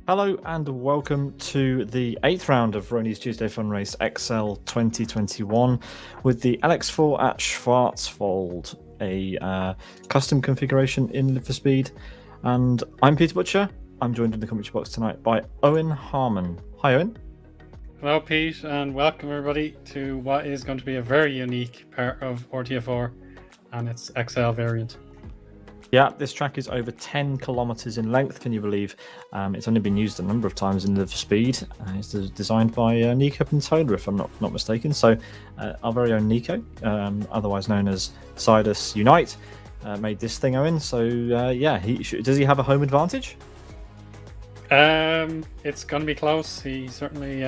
Hello and welcome to the 8th round of Rony's Tuesday Fun Race XL 2021 with the LX4 at Schwarzwald, a custom configuration in Live for Speed. And I'm Peter Butcher. I'm joined in the commentary box tonight by Eoin Harmon. Hi, Eoin. Hello, Pete, and welcome everybody to what is going to be a very unique part of RTFR and its XL variant. Yeah, this track is over 10 kilometers in length, can you believe? It's only been used a number of times in Live for Speed. It's designed by Nico Pintola, if I'm not mistaken. So our very own Nico, otherwise known as Sidus Unite, made this thing, Owen. So yeah, does he have a home advantage? It's going to be close. He's certainly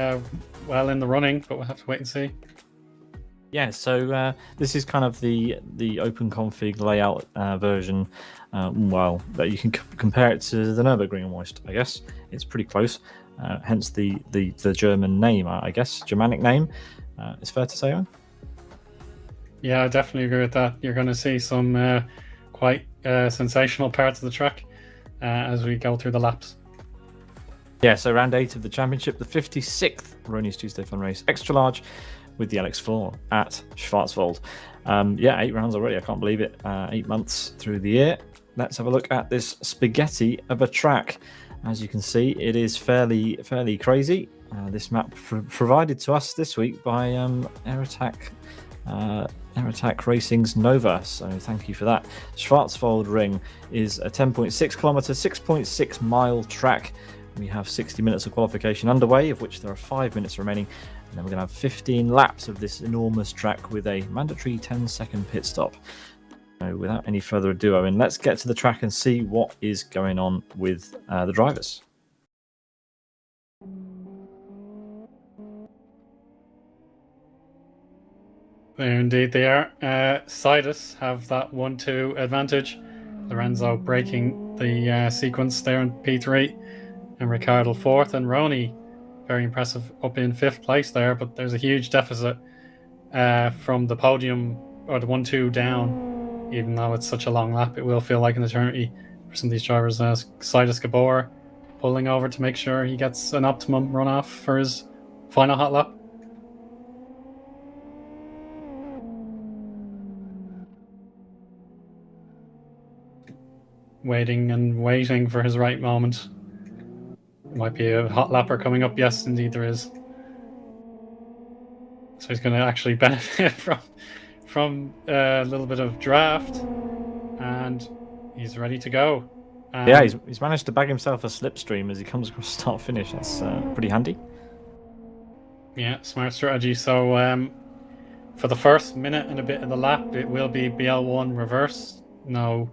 well in the running, but we'll have to wait and see. Yeah, so this is kind of the open config layout version. Well, that you can compare it to the Nürburgring almost. I guess it's pretty close. Hence the German name, I guess, Germanic name. It's fair to say, Owen? Yeah, I definitely agree with that. You're going to see some quite sensational parts of the track as we go through the laps. Yeah, so round 8 of the championship, the 56th Rony's Tuesday Fun Race Extra Large with the LX4 at Schwarzwald. 8 rounds already. I can't believe it. 8 months through the year. Let's have a look at this spaghetti of a track. As you can see, it is fairly crazy. This map provided to us this week by Air Attack Racing's Nova, so thank you for that. Schwarzwald Ring is a 10.6 kilometer, 6.6 mile track. We have 60 minutes of qualification underway, of which there are 5 minutes remaining, and then we're going to have 15 laps of this enormous track with a mandatory 10-second pit stop. So without any further ado, Owen, let's get to the track and see what is going on with the drivers. There indeed they are. Sidus have that 1-2 advantage. Lorenzo breaking the sequence there in P3, and Ricciardo 4th, and Rony very impressive up in 5th place there, but there's a huge deficit from the podium or the 1-2 down. Even though it's such a long lap, it will feel like an eternity for some of these drivers. Sidus Gabor pulling over to make sure he gets an optimum runoff for his final hot lap. Waiting and waiting for his right moment. Might be a hot lapper coming up. Yes, indeed there is. So he's going to actually benefit from a little bit of draft, and he's ready to go. Yeah, he's managed to bag himself a slipstream as he comes across start finish. That's pretty handy. Yeah, smart strategy. So for the first minute and a bit of the lap, it will be BL1 reverse. No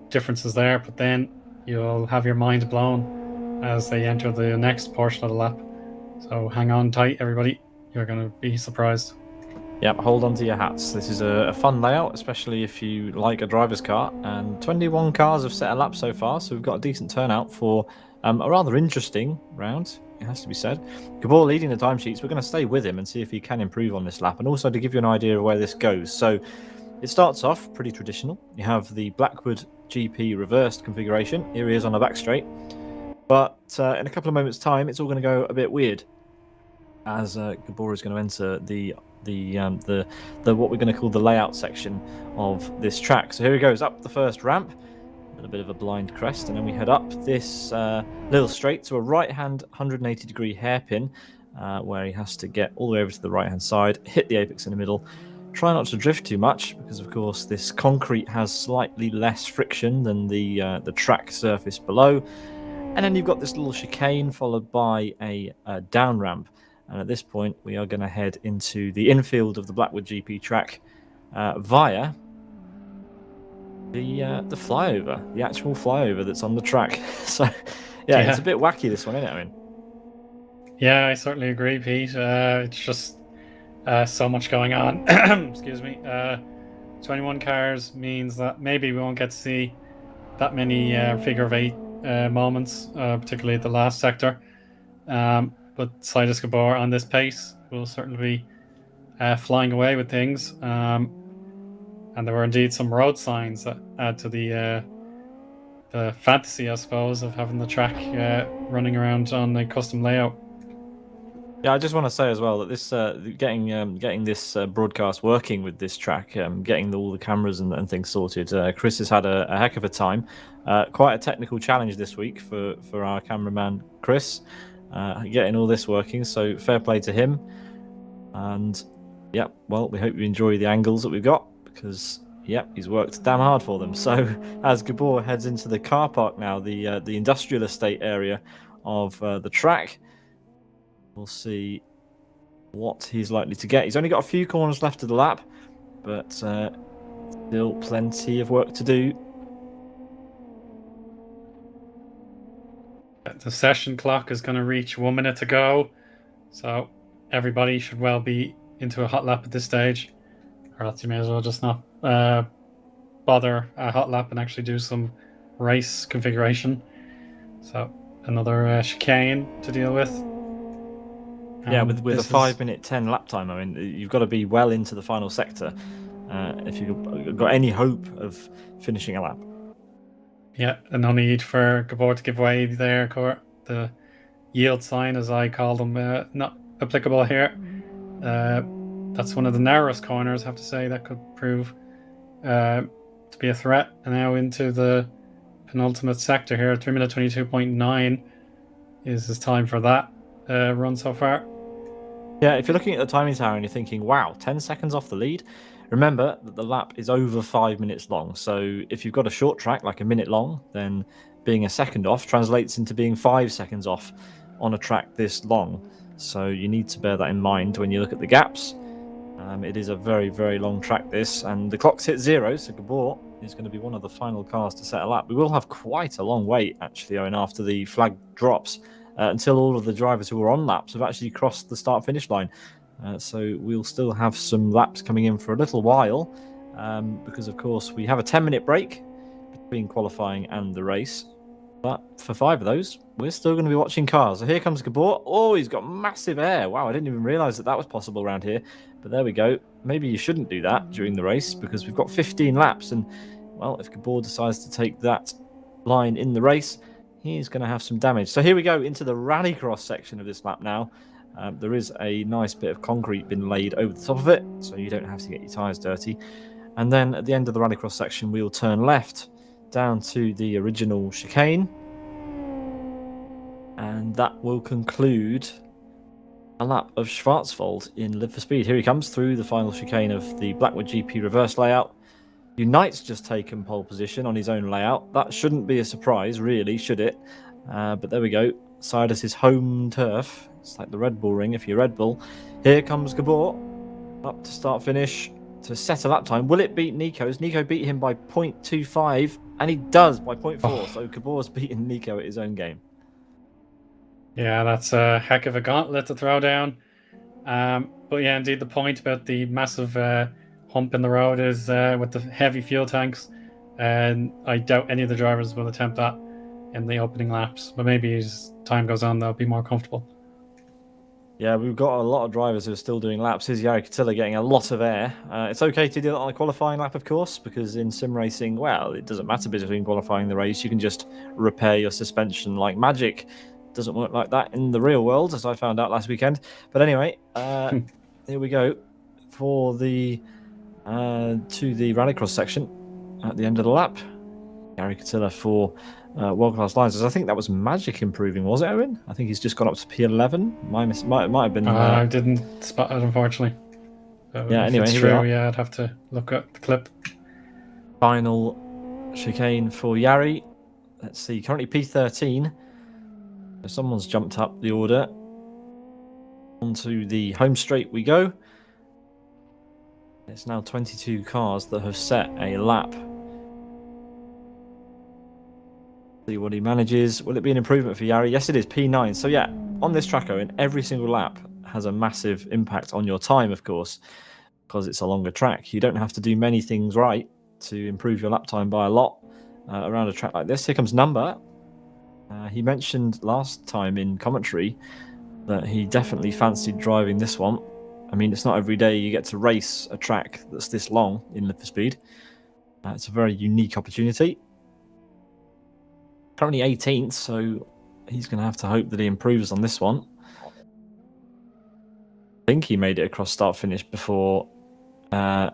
differences there, but then you'll have your mind blown as they enter the next portion of the lap. So hang on tight, everybody. You're going to be surprised. Yep, hold on to your hats. This is a fun layout, especially if you like a driver's car. And 21 cars have set a lap so far, so we've got a decent turnout for a rather interesting round, it has to be said. Gabor leading the timesheets. We're going to stay with him and see if he can improve on this lap, and also to give you an idea of where this goes. So it starts off pretty traditional. You have the Blackwood GP reversed configuration. Here he is on a back straight. But in a couple of moments' time, it's all going to go a bit weird, as Gabor is going to enter the what we're going to call the layout section of this track. So here he goes up the first ramp, a bit of a blind crest, and then we head up this little straight to a right-hand 180-degree hairpin, where he has to get all the way over to the right-hand side, hit the apex in the middle. Try not to drift too much, because of course this concrete has slightly less friction than the track surface below. And then you've got this little chicane followed by a down ramp. And at this point, we are going to head into the infield of the Blackwood GP track via the flyover, the actual flyover that's on the track. So, yeah, it's a bit wacky, this one, isn't it, Owen? Yeah, I certainly agree, Pete. It's just so much going on. Excuse me. 21 cars means that maybe we won't get to see that many figure of 8 moments, particularly at the last sector. But Sidus Gabor on this pace will certainly be flying away with things. And there were indeed some road signs that add to the fantasy, I suppose, of having the track running around on a custom layout. Yeah, I just want to say as well that this getting this broadcast working with this track, getting all the cameras and things sorted. Chris has had a heck of a time. Quite a technical challenge this week for our cameraman Chris, getting all this working. So fair play to him. And yeah, well, we hope you enjoy the angles that we've got, because he's worked damn hard for them. So as Gabor heads into the car park now, the industrial estate area of the track. We'll see what he's likely to get. He's only got a few corners left of the lap, but Still plenty of work to do. The session clock is going to reach 1 minute to go, so everybody should well be into a hot lap at this stage, or else you may as well just not bother a hot lap and actually do some race configuration. So another chicane to deal with. Yeah, with a 5-minute 10 lap time, I mean, you've got to be well into the final sector if you've got any hope of finishing a lap. Yeah, and no need for Gabor to give way there, Court. The yield sign, as I call them, not applicable here. That's one of the narrowest corners, I have to say, that could prove to be a threat. And now into the penultimate sector here, 3 minute 22.9 is his time for that run so far. Yeah, if you're looking at the timing tower and you're thinking, wow, 10 seconds off the lead, remember that the lap is over 5 minutes long. So if you've got a short track, like a minute long, then being a second off translates into being 5 seconds off on a track this long. So you need to bear that in mind when you look at the gaps. It is a very, very long track, this, and the clock's hit 0, so Gabor is going to be one of the final cars to set a lap. We will have quite a long wait, actually, Owen, after the flag drops, until all of the drivers who are on laps have actually crossed the start-finish line. So we'll still have some laps coming in for a little while, because, of course, we have a 10-minute break between qualifying and the race. But for 5 of those, we're still going to be watching cars. So here comes Gabor. Oh, he's got massive air. Wow, I didn't even realise that was possible around here. But there we go. Maybe you shouldn't do that during the race because we've got 15 laps. And, well, if Gabor decides to take that line in the race, he's going to have some damage. So here we go into the rallycross section of this lap now. There is a nice bit of concrete been laid over the top of it, so you don't have to get your tyres dirty. And then at the end of the rallycross section, we'll turn left down to the original chicane, and that will conclude a lap of Schwarzwald in Live for Speed. Here he comes through the final chicane of the Blackwood GP reverse layout. Unite's just taken pole position on his own layout. That shouldn't be a surprise, really, should it? But there we go. Sidus' home turf. It's like the Red Bull ring if you're Red Bull. Here comes Gabor up to start finish to set a lap time. Will it beat Nico's? Nico beat him by 0.25, and he does by 0.4. So Gabor's beaten Nico at his own game. Yeah, that's a heck of a gauntlet to throw down. But yeah, indeed, the point about the massive hump in the road is with the heavy fuel tanks, and I doubt any of the drivers will attempt that in the opening laps. But maybe as time goes on, they'll be more comfortable. Yeah, we've got a lot of drivers who are still doing laps. Here's Jari Katila getting a lot of air. It's okay to do that on a qualifying lap, of course, because in sim racing, well, it doesn't matter between qualifying and the race. You can just repair your suspension like magic. It doesn't work like that in the real world, as I found out last weekend. But anyway, here we go for the to the rallycross section at the end of the lap. Jari Katila for world-class lines. I think that was Magic improving, was it, Owen? I think he's just gone up to P11. Might have been. I didn't spot it, unfortunately. Yeah, anyway, it's true. Yeah, I'd have to look at the clip. Final chicane for Jari. Let's see, currently P13. So someone's jumped up the order. Onto the home straight we go. It's now 22 cars that have set a lap. See what he manages. Will it be an improvement for Jari? Yes, it is. P9. So yeah, on this track, Owen, every single lap has a massive impact on your time, of course, because it's a longer track. You don't have to do many things right to improve your lap time by a lot around a track like this. Here comes Number. He mentioned last time in commentary that he definitely fancied driving this one. I mean, it's not every day you get to race a track that's this long in Live for Speed. It's a very unique opportunity. Currently 18th, so he's going to have to hope that he improves on this one. I think he made it across start-finish before the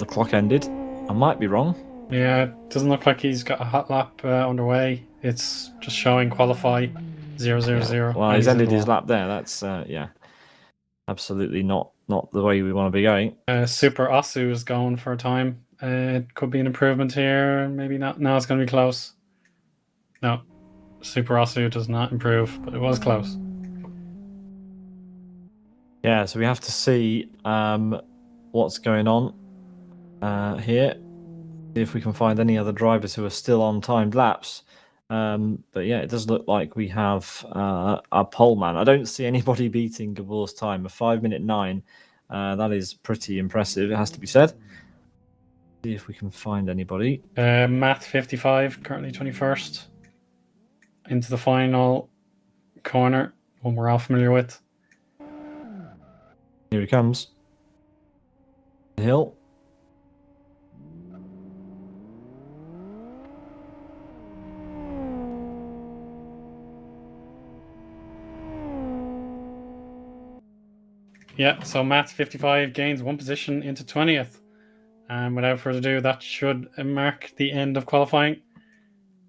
clock ended. I might be wrong. Yeah, it doesn't look like he's got a hot lap underway. It's just showing qualify 0:00. Well, he's ended his lap there. That's yeah, absolutely not the way we want to be going. Super Osu is going for a time. It could be an improvement here. Maybe not. No, it's going to be close. No, Super Osu does not improve, but it was close. Yeah, so we have to see what what's going on here. See if we can find any other drivers who are still on timed laps. But yeah, it does look like we have a pole man. I don't see anybody beating Gabor's time, a 5-minute 9. That is pretty impressive, it has to be said. See if we can find anybody. Math 55, currently 21st. Into the final corner, one we're all familiar with. Here he comes. The hill. Yeah, so Matt 55 gains 1 position into 20th. And without further ado, that should mark the end of qualifying.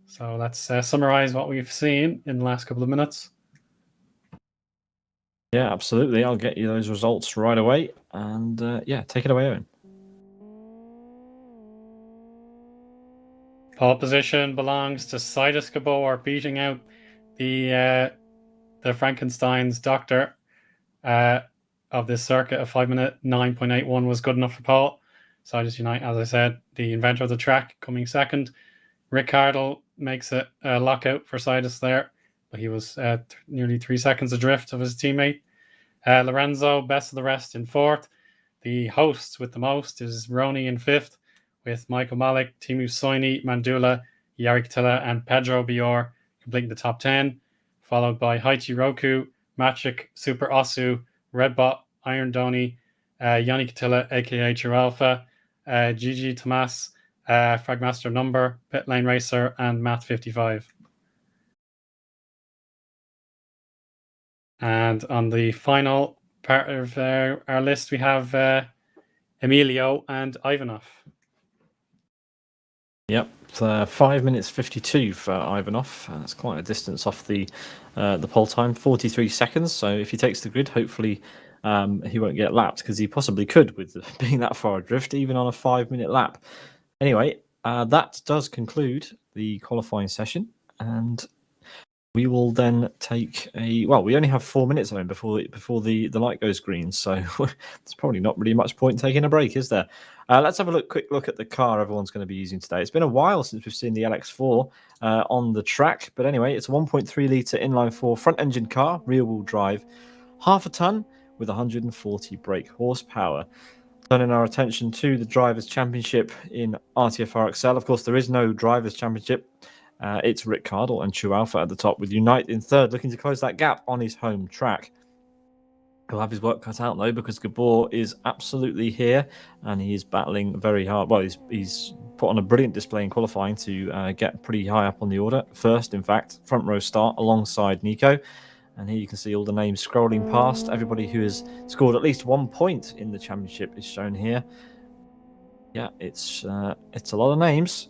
So let's summarize what we've seen in the last couple of minutes. Yeah, absolutely. I'll get you those results right away. And yeah, take it away, Eoin. Pole position belongs to Sidus Gabor, beating out the Frankenstein's doctor of this circuit. A 5-minute 9.81 was good enough for pole. Sidus Unite, as I said, the inventor of the track, coming second. Ricardo makes it a lockout for Sidus there, but he was nearly 3 seconds adrift of his teammate. Lorenzo, best of the rest, in fourth. The host with the most is Rony in fifth, with Michael Malik, Timu Soini, Mandula, Yari Katila, and Pedro Bior completing the top 10, followed by Haichi Roku, Maciek, Super Osu, Redbot, Iron Doni, Yanni Katila, aka Chiralpha, Gigi Tomas, Fragmaster Number, Pit Lane Racer, and Matt 55. And on the final part of our list, we have Emilio and Ivanov. Yep, 5 minutes 52 for Ivanov. That's quite a distance off the pole time, 43 seconds. So if he takes the grid, hopefully he won't get lapped, because he possibly could with being that far adrift, even on a 5-minute lap. Anyway, that does conclude the qualifying session, and we will then take we only have 4 minutes before the light goes green, so there's probably not really much point taking a break, is there? Let's have a quick look at the car everyone's going to be using today. It's been a while since we've seen the LX4 on the track, but anyway, it's a 1.3 litre inline-4 front-engine car, rear-wheel drive, half a ton with 140 brake horsepower. Turning our attention to the Drivers' Championship in RTFR XL. Of course, there is no Drivers' Championship. It's Rick Cardle and True Alpha at the top, with Unite in third, looking to close that gap on his home track. He'll have his work cut out, though, because Gabor is absolutely here, and he is battling very hard. Well, he's put on a brilliant display in qualifying to get pretty high up on the order. First, in fact, front row start alongside Nico. And here you can see all the names scrolling past. Everybody who has scored at least 1 point in the championship is shown here. Yeah, it's a lot of names.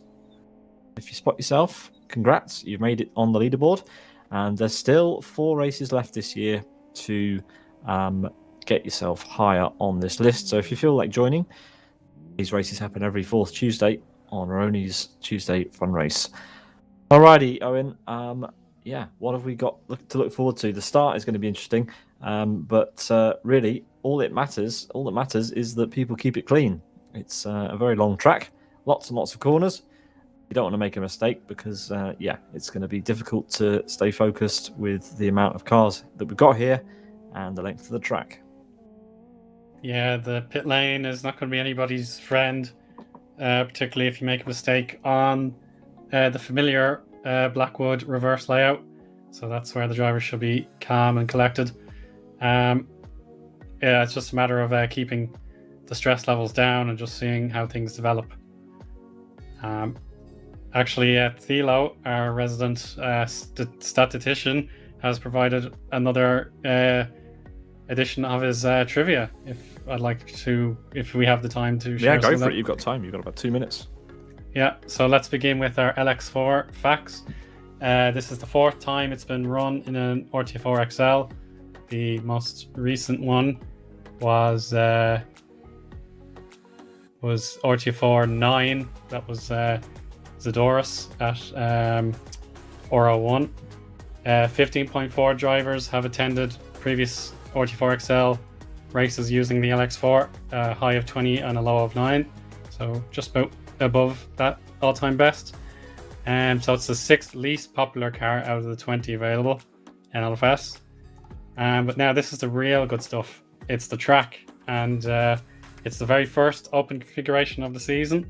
If you spot yourself, congrats, you've made it on the leaderboard. And there's still 4 races left this year to get yourself higher on this list. So if you feel like joining, these races happen every 4th Tuesday on Rony's Tuesday Fun Race. Alrighty, Eoin. Yeah, what have we got to look forward to? The start is going to be interesting, but really, all that matters is that people keep it clean. It's a very long track, lots and lots of corners. You don't want to make a mistake, because yeah, it's going to be difficult to stay focused with the amount of cars that we've got here and the length of the track. Yeah, the pit lane is not going to be anybody's friend, particularly if you make a mistake on the familiar Blackwood reverse layout. So that's where the driver should be calm and collected. Yeah, it's just a matter of keeping the stress levels down and just seeing how things develop. Actually, Thilo, our resident statistician, has provided another edition of his trivia. If we have the time to share. Yeah, go for it. You've got time. You've got about 2 minutes. Yeah, so let's begin with our LX4 facts. This is the 4th time it's been run in an RT4 XL. The most recent one was RT4 9. That was Zadorus at Oro 1. 15.4 drivers have attended previous RT4 XL races using the LX4, a high of 20 and a low of 9. So just about above that all-time best. And so it's the 6th least popular car out of the 20 available in LFS. But now this is the real good stuff. It's the track, and it's the very first open configuration of the season.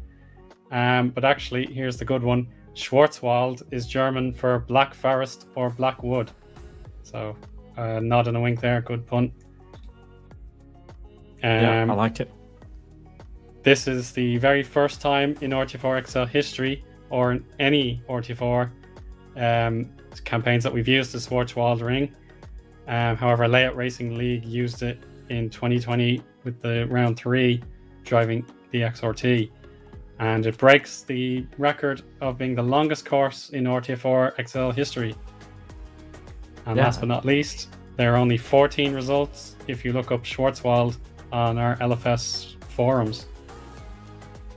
But actually, here's the good one. Schwarzwald is German for Black Forest or Black Wood. So nod and a wink there, good pun. Yeah, I like it. This is the very first time in RT4 XL history, or in any RT4 campaigns, that we've used the Schwarzwald ring. However, Layout Racing League used it in 2020 with the round 3 driving the XRT. And it breaks the record of being the longest course in RT4 XL history. And last but not least, there are only 14 results if you look up Schwarzwald on our LFS forums.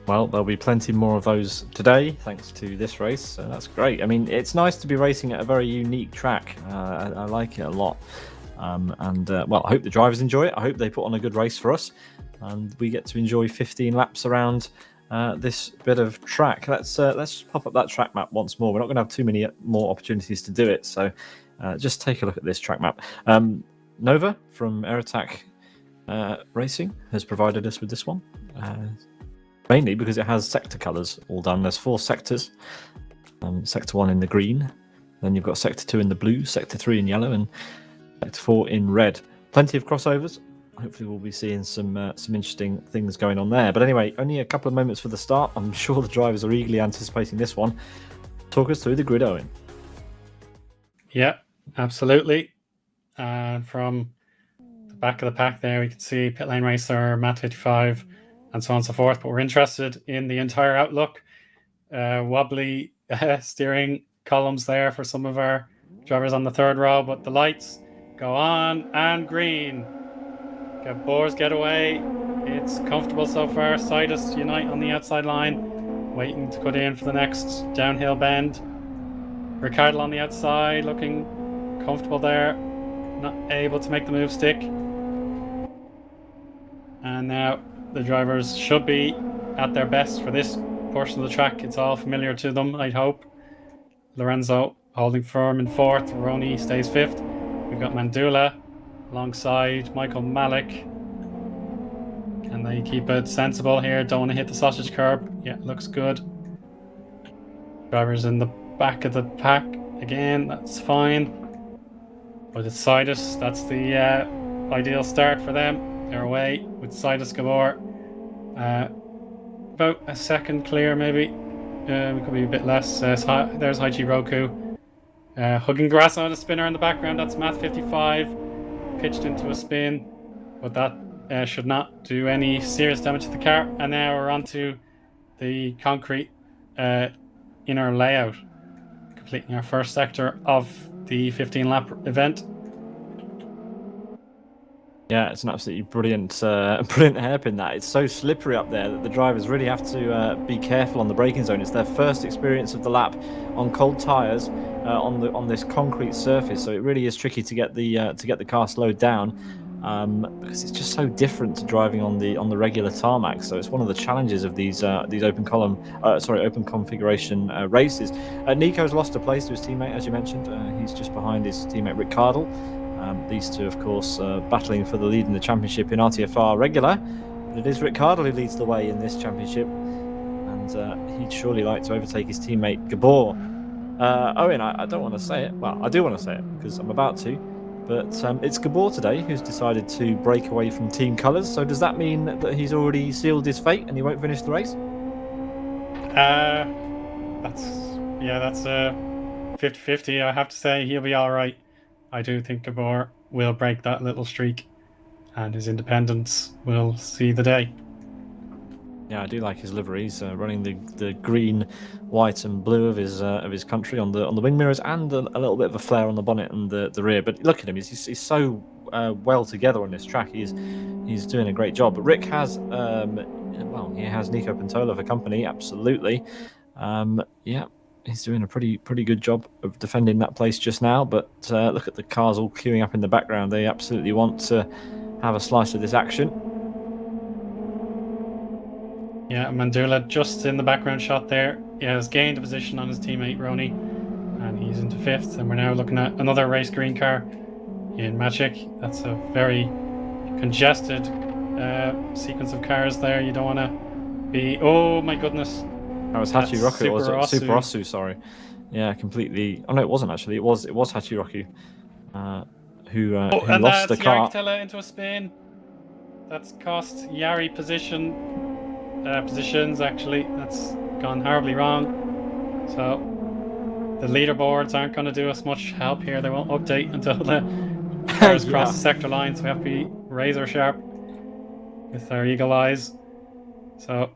Well, there'll be plenty more of those today, thanks to this race. So that's great. I mean, it's nice to be racing at a very unique track. I like it a lot. Well, I hope the drivers enjoy it. I hope they put on a good race for us, and we get to enjoy 15 laps around this bit of track. Let's pop up that track map once more. We're not going to have too many more opportunities to do it, so just take a look at this track map. Nova from Air Attack Racing has provided us with this one. Mainly because it has sector colours all done. There's 4 sectors. Sector 1 in the green, then you've got Sector 2 in the blue, Sector 3 in yellow, and Sector 4 in red. Plenty of crossovers. Hopefully we'll be seeing some interesting things going on there. But anyway, only a couple of moments for the start. I'm sure the drivers are eagerly anticipating this one. Talk us through the grid, Eoin. Yeah, absolutely. From the back of the pack there, we can see Pit Lane Racer, Matt 55, and so on and so forth. But we're interested in the entire outlook. Wobbly steering columns there for some of our drivers on the third row, but the lights go on and green. Boars get away. It's comfortable so far. Sidus unite on the outside line, waiting to cut in for the next downhill bend. Ricardo on the outside, looking comfortable there, not able to make the move stick. And now the drivers should be at their best for this portion of the track. It's all familiar to them, I'd hope. Lorenzo holding firm in 4th. Rony stays 5th. We've got Mandula alongside Michael Malik. Can they keep it sensible here? Don't want to hit the sausage curb. Yeah, looks good. Drivers in the back of the pack again, that's fine. But it's Sidus, that's the ideal start for them. They're away with Sidus Gabor. About a second clear, maybe. We could be a bit less. There's Haichi Roku. Hugging grass on a spinner in the background. That's Math 55. Pitched into a spin. But that should not do any serious damage to the car. And now we're onto the concrete inner layout. Completing our first sector of the 15-lap event. Yeah, it's an absolutely brilliant hairpin. That it's so slippery up there that the drivers really have to be careful on the braking zone. It's their first experience of the lap on cold tyres on this concrete surface, so it really is tricky to get the car slowed down because it's just so different to driving on the regular tarmac. So it's one of the challenges of these open configuration races. Nico's lost a place to his teammate, as you mentioned. He's just behind his teammate Rick Cardle. These two, of course, battling for the lead in the championship in RTFR regular. But it is Rick Cardle who leads the way in this championship. And he'd surely like to overtake his teammate Gabor. Owen, I don't want to say it. Well, I do want to say it because I'm about to. But it's Gabor today who's decided to break away from team colours. So does that mean that he's already sealed his fate and he won't finish the race? That's 50-50. I have to say he'll be all right. I do think Gabor will break that little streak and his independence will see the day. Yeah, I do like his liveries, running the green, white, and blue of his country on the wing mirrors, and a little bit of a flare on the bonnet and the rear. But look at him; he's so well together on this track. He's doing a great job. But Rick has he has Nico Pantola for company, absolutely. He's doing a pretty good job of defending that place just now. But look at the cars all queuing up in the background. They absolutely want to have a slice of this action. Yeah, Mandula just in the background shot there. He has gained a position on his teammate Rony, and he's into 5th. And we're now looking at another race green car in Magic. That's a very congested sequence of cars there. You don't want to be. Oh my goodness! That was Hachiroku, was it? Super Osu, sorry. Yeah, completely. Oh no, it wasn't actually. It was Hachiroku, who lost the car. Yari into a spin. That's cost Yari positions actually. That's gone horribly wrong. So the leaderboards aren't going to do us much help here. They won't update until the cars cross the sector line. So we have to be razor sharp with our eagle eyes. So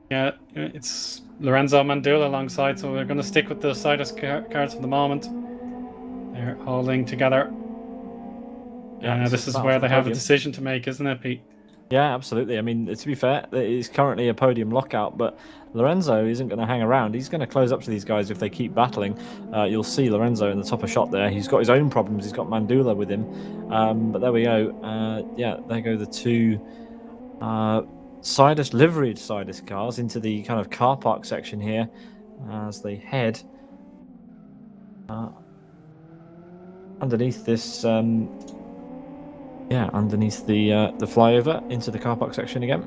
yeah, it's Lorenzo Mandula alongside. So we're going to stick with the Sidus cards for the moment. They're holding together. Yeah, this is where they have a decision to make, isn't it, Pete? Yeah, absolutely. I mean, to be fair, it's currently a podium lockout, but Lorenzo isn't going to hang around. He's going to close up to these guys if they keep battling. You'll see Lorenzo in the top of shot there. He's got his own problems. He's got Mandula with him. But there we go. Yeah, there go the two liveried Sidus cars into the kind of car park section here as they head underneath this... underneath the flyover into the car park section again.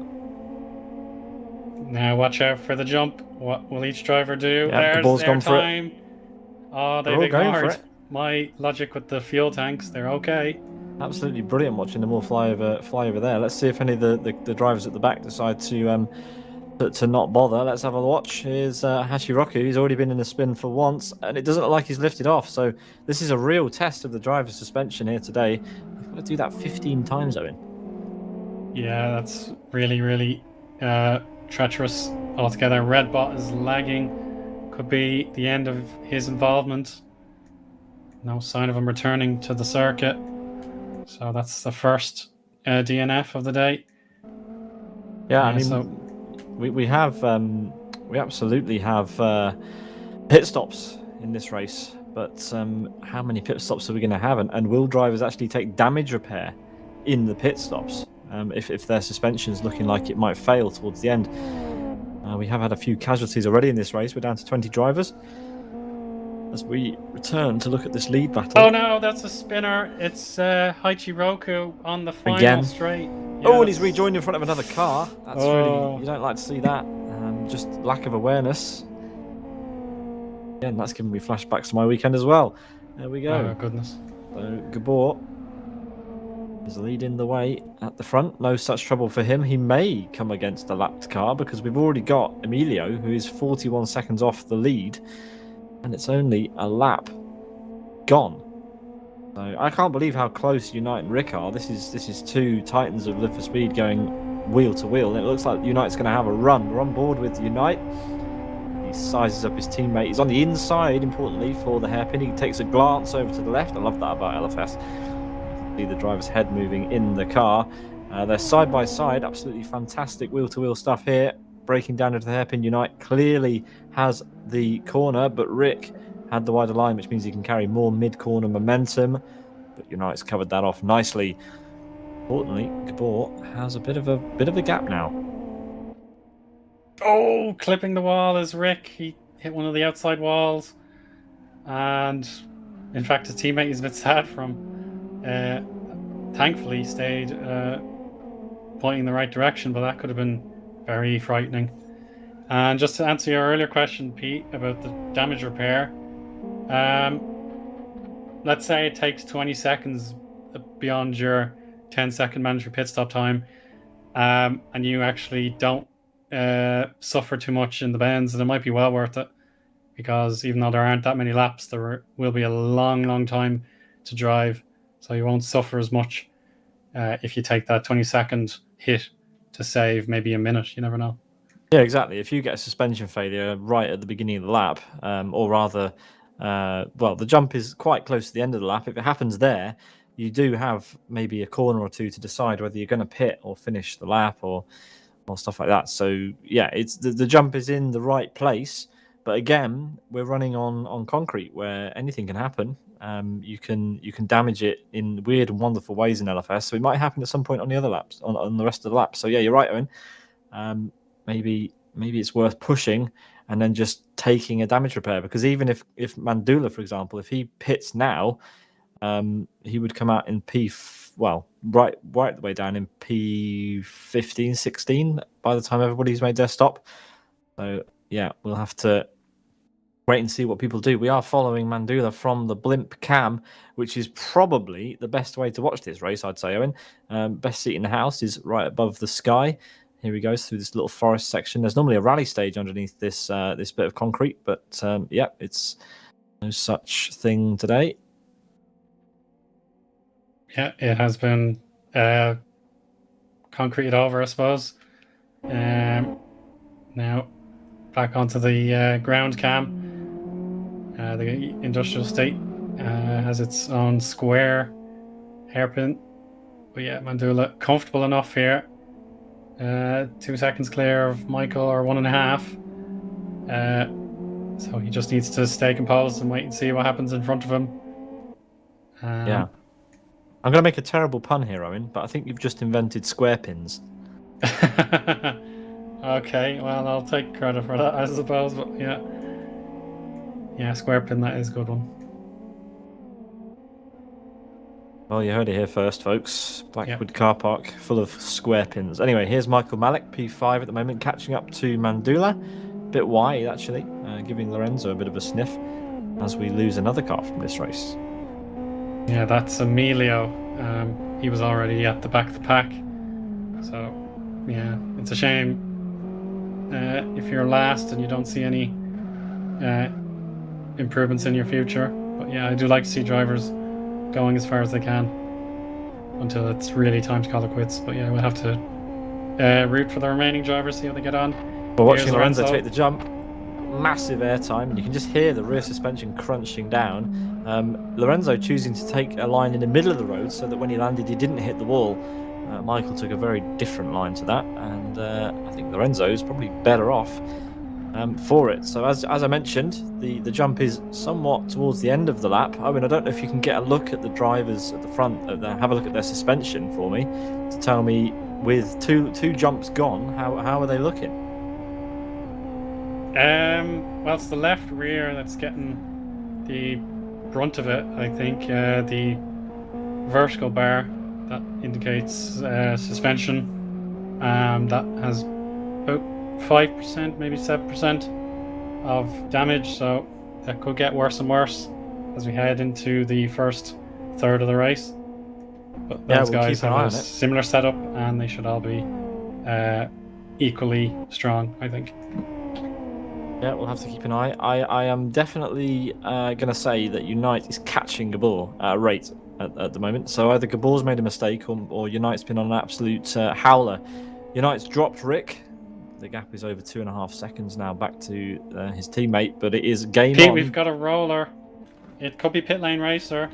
Now watch out for the jump. What will each driver do? Yeah, the ball's gone for it. Oh, they've ignored my logic with the fuel tanks. They're okay. Absolutely brilliant watching them all fly over there. Let's see if any of the drivers at the back decide to not bother. Let's have a watch. Here's Hachiroku. He's already been in a spin for once, and it doesn't look like he's lifted off. So this is a real test of the driver's suspension here today. We've got to do that 15 times, Owen. Yeah, that's really, really treacherous altogether. Redbot is lagging. Could be the end of his involvement. No sign of him returning to the circuit. So that's the first DNF of the day. Yeah, I mean... We absolutely have pit stops in this race, but how many pit stops are we going to have? And will drivers actually take damage repair in the pit stops if their suspension's looking like it might fail towards the end? We have had a few casualties already in this race. We're down to 20 drivers. As we return to look at this lead battle. Oh no, that's a spinner. It's Hachiroku on the final straight. Yeah, and he's rejoined in front of another car. That's really... You don't like to see that. Just lack of awareness. Yeah, and that's giving me flashbacks to my weekend as well. There we go. Oh, goodness. So, Gabor is leading the way at the front. No such trouble for him. He may come against a lapped car because we've already got Emilio, who is 41 seconds off the lead. And it's only a lap gone. So I can't believe how close Unite and Rick are. This is two titans of Live for Speed going wheel to wheel. And it looks like Unite's going to have a run. We're on board with Unite. He sizes up his teammate. He's on the inside, importantly, for the hairpin. He takes a glance over to the left. I love that about LFS. See the driver's head moving in the car. They're side by side. Absolutely fantastic wheel to wheel stuff here. Breaking down into the hairpin. Unite clearly has the corner, but Rick had the wider line, which means he can carry more mid-corner momentum. But Unite's covered that off nicely. Importantly, Gabor has a bit of a gap now. Oh, clipping the wall is Rick. He hit one of the outside walls, and in fact, his teammate is a bit sad from. Thankfully, stayed pointing in the right direction, but that could have been very frightening. And just to answer your earlier question, Pete, about the damage repair, let's say it takes 20 seconds beyond your 10-second mandatory pit stop time, and you actually don't suffer too much in the bends, and it might be well worth it, because even though there aren't that many laps, there will be a long time to drive, so you won't suffer as much if you take that 20-second hit to save maybe a minute. You never know. Yeah, exactly. If you get a suspension failure right at the beginning of the lap, or rather, the jump is quite close to the end of the lap. If it happens there, you do have maybe a corner or two to decide whether you're going to pit or finish the lap or stuff like that. So yeah, it's the jump is in the right place, But again, we're running on concrete where anything can happen. You can damage it in weird and wonderful ways in LFS. So it might happen at some point on the other laps, on the rest of the laps. So yeah, you're right, Eoin. Maybe it's worth pushing and then just taking a damage repair, because even if Mandula, for example, if he pits now, he would come out in right the way down in P15, 16 by the time everybody's made their stop. So yeah, we'll have to wait and see what people do. We are following Mandula from the blimp cam, which is probably the best way to watch this race, I'd say, Eoin. Best seat in the house is right above the sky. Here he goes through this little forest section. There's normally a rally stage underneath this bit of concrete, but yeah, it's no such thing today. Yeah, it has been concreted over, I suppose. Now back onto the ground cam. The industrial estate has its own square hairpin. But yeah, Mandula comfortable enough here. 2 seconds clear of Michael, or 1.5. So he just needs to stay composed and wait and see what happens in front of him. Yeah. I'm going to make a terrible pun here, Eoin, but I think you've just invented square pins. Okay, well, I'll take credit for that, I suppose, but yeah. Yeah, square pin, that is a good one. Well, you heard it here first, folks. Blackwood car park full of square pins. Anyway, here's Michael Malik, P5 at the moment, catching up to Mandula. Bit wide, actually, giving Lorenzo a bit of a sniff as we lose another car from this race. Yeah, that's Emilio. He was already at the back of the pack. So, yeah, it's a shame if you're last and you don't see any improvements in your future. But yeah, I do like to see drivers going as far as they can until it's really time to call it quits. But yeah, we'll have to root for the remaining drivers, see how they get on. We're watching Lorenzo take the jump. Massive airtime, and you can just hear the rear suspension crunching down. Lorenzo choosing to take a line in the middle of the road so that when he landed he didn't hit the wall. Michael took a very different line to that, and I think Lorenzo is probably better off for it. So as I mentioned, the jump is somewhat towards the end of the lap. I mean, I don't know if you can get a look at the drivers at the front, have a look at their suspension for me to tell me, with two jumps gone, how are they looking? Well, it's the left rear that's getting the brunt of it, I think. The vertical bar that indicates suspension, that has about 5%, maybe 7% of damage, so that could get worse and worse as we head into the first third of the race. But those guys have a similar setup, and they should all be equally strong, I think. Yeah, we'll have to keep an eye. I am definitely going to say that Unite is catching Gabor at a rate at the moment. So either Gabor's made a mistake or Unite's been on an absolute howler. Unite's dropped Rick. The gap is over 2.5 seconds now back to his teammate, but it is game Pete, on. we've got a roller. It could be Pit Lane Racer.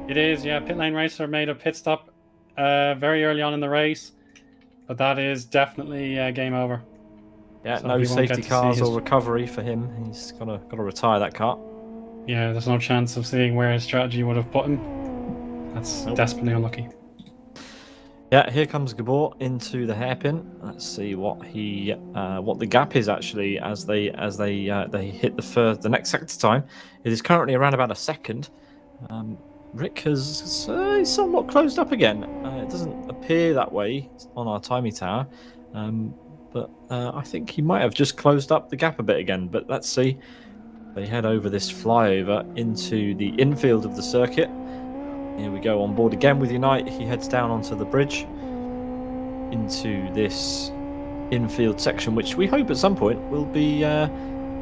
It is, yeah. Pit Lane Racer made a pit stop very early on in the race, but that is definitely game over. Yeah, so no safety cars or recovery for him. He's got to retire that car. Yeah, there's no chance of seeing where his strategy would have put him. That's desperately unlucky. Yeah, here comes Gabor into the hairpin. Let's see what the gap is actually as they hit the next sector time. It is currently around about a second. Rick has somewhat closed up again. It doesn't appear that way on our timing tower. But I think he might have just closed up the gap a bit again. But let's see. They head over this flyover into the infield of the circuit. Here we go on board again with Unite. He heads down onto the bridge into this infield section, which we hope at some point will be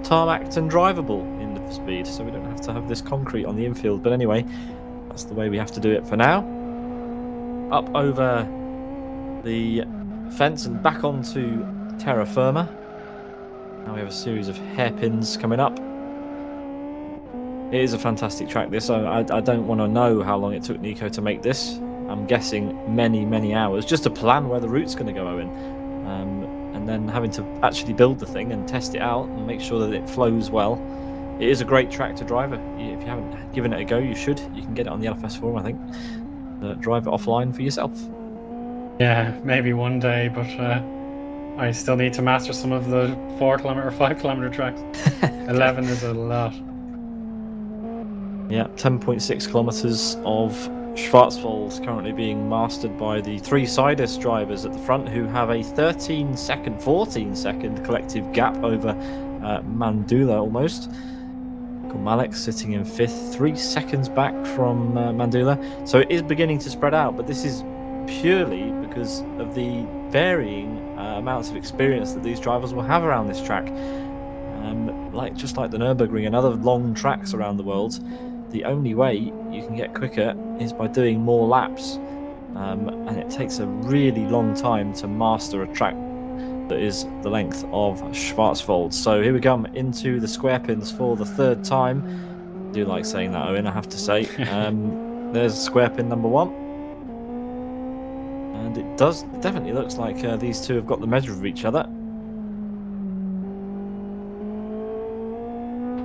tarmacked and drivable in the speed, so we don't have to have this concrete on the infield. But anyway, that's the way we have to do it for now. Up over the fence and back onto terra firma. Now we have a series of hairpins coming up. It is a fantastic track, this. I don't want to know how long it took Nico to make this. I'm guessing many hours just to plan where the route's going to go, Eoin. and then having to actually build the thing and test it out and make sure that it flows well. It is a great track to drive. If you haven't given it a go, you should. You can get it on the LFS forum, I think. Drive it offline for yourself. Yeah, maybe one day, but I still need to master some of the 4 kilometer, 5 kilometer tracks. 11 is a lot. Yeah, 10.6 kilometers of Schwarzwald currently being mastered by the 3 Sidus drivers at the front, who have a 14 second collective gap over Mandula almost. Malik sitting in 5th, 3 seconds back from Mandula. So it is beginning to spread out, but this is purely because of the varying amounts of experience that these drivers will have around this track. Just like the Nürburgring and other long tracks around the world, the only way you can get quicker is by doing more laps, and it takes a really long time to master a track that is the length of Schwarzwald. So here we come into the square pins for the 3rd time. I do like saying that, Owen, I have to say. There's square pin number 1. And it definitely looks like these two have got the measure of each other.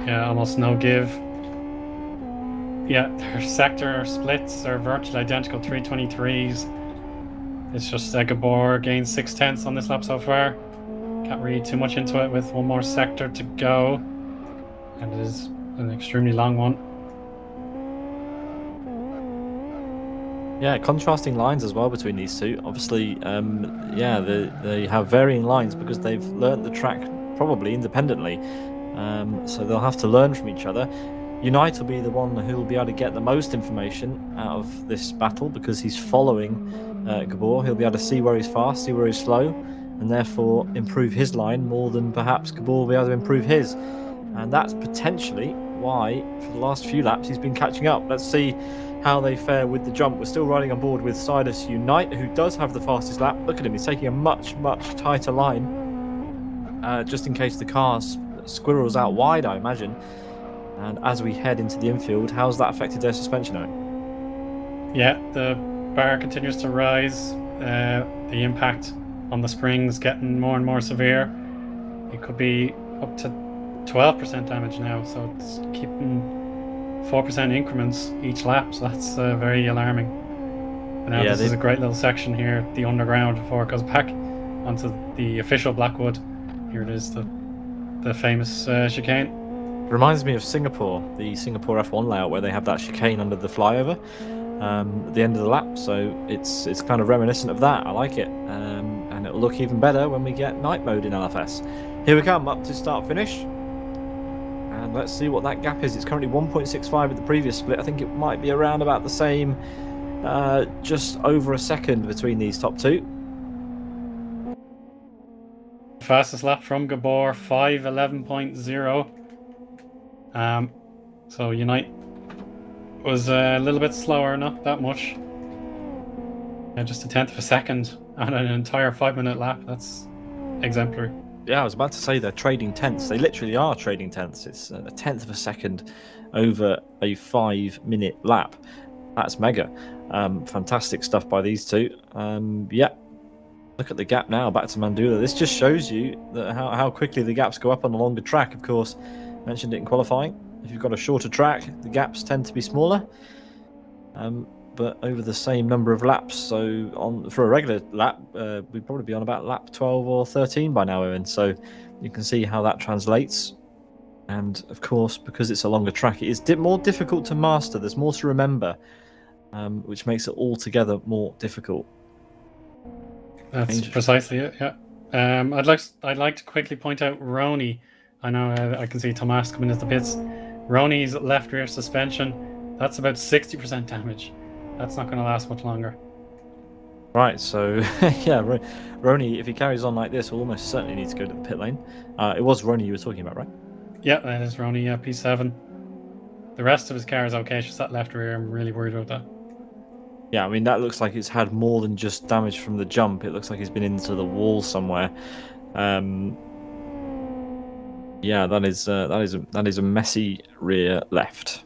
Yeah, almost no give. Yeah, their sector splits are virtually identical, 323s. It's just Gabor gained 6/10 on this lap so far. Can't read too much into it with one more sector to go. And it is an extremely long one. Yeah, contrasting lines as well between these two. Obviously, they have varying lines because they've learnt the track probably independently. So they'll have to learn from each other. Unite will be the one who will be able to get the most information out of this battle because he's following Gabor. He'll be able to see where he's fast, see where he's slow, and therefore improve his line more than perhaps Gabor will be able to improve his. And that's potentially why, for the last few laps, he's been catching up. Let's see how they fare with the jump. We're still riding on board with Sidus Unite, who does have the fastest lap. Look at him, he's taking a much, much tighter line, just in case the car squirrels out wide, I imagine. And as we head into the infield, how's that affected their suspension, Owen? Yeah, the bar continues to rise. The impact on the springs getting more and more severe. It could be up to 12% damage now, so it's keeping 4% increments each lap, so that's very alarming. And now this is a great little section here, the underground, before it goes back onto the official Blackwood. Here it is, the famous chicane. Reminds me of Singapore, the Singapore F1 layout where they have that chicane under the flyover at the end of the lap. So it's kind of reminiscent of that. I like it, and it'll look even better when we get night mode in LFS. Here we come up to start finish, and let's see what that gap is. It's currently 1.65 at the previous split. I think it might be around about the same, just over a second between these top two. Fastest lap from Gabor, 5:11.0. So Unite was a little bit slower, not that much. Just a 1/10 of a second on an entire 5-minute lap. That's exemplary. Yeah, I was about to say they're trading tenths. They literally are trading tenths. It's a 1/10 of a second over a 5-minute lap. That's mega. Fantastic stuff by these two. Yeah. Look at the gap now, back to Mandula. This just shows you that how quickly the gaps go up on a longer track, of course. Mentioned it in qualifying. If you've got a shorter track, the gaps tend to be smaller, but over the same number of laps. So for a regular lap, we'd probably be on about lap 12 or 13 by now, Eoin. So you can see how that translates. And of course, because it's a longer track, it is more difficult to master. There's more to remember, which makes it altogether more difficult. That's precisely it. Yeah. I'd like to quickly point out Rony. I know I can see Tomas coming into the pits. Rony's left rear suspension, that's about 60% damage. That's not going to last much longer. Right, so yeah, Rony, if he carries on like this, will almost certainly need to go to the pit lane. It was Rony you were talking about, right? Yeah, that is Rony, P7. The rest of his car is okay, it's just that left rear, I'm really worried about that. Yeah, I mean, that looks like it's had more than just damage from the jump. It looks like he's been into the wall somewhere. Yeah, that is a messy rear left.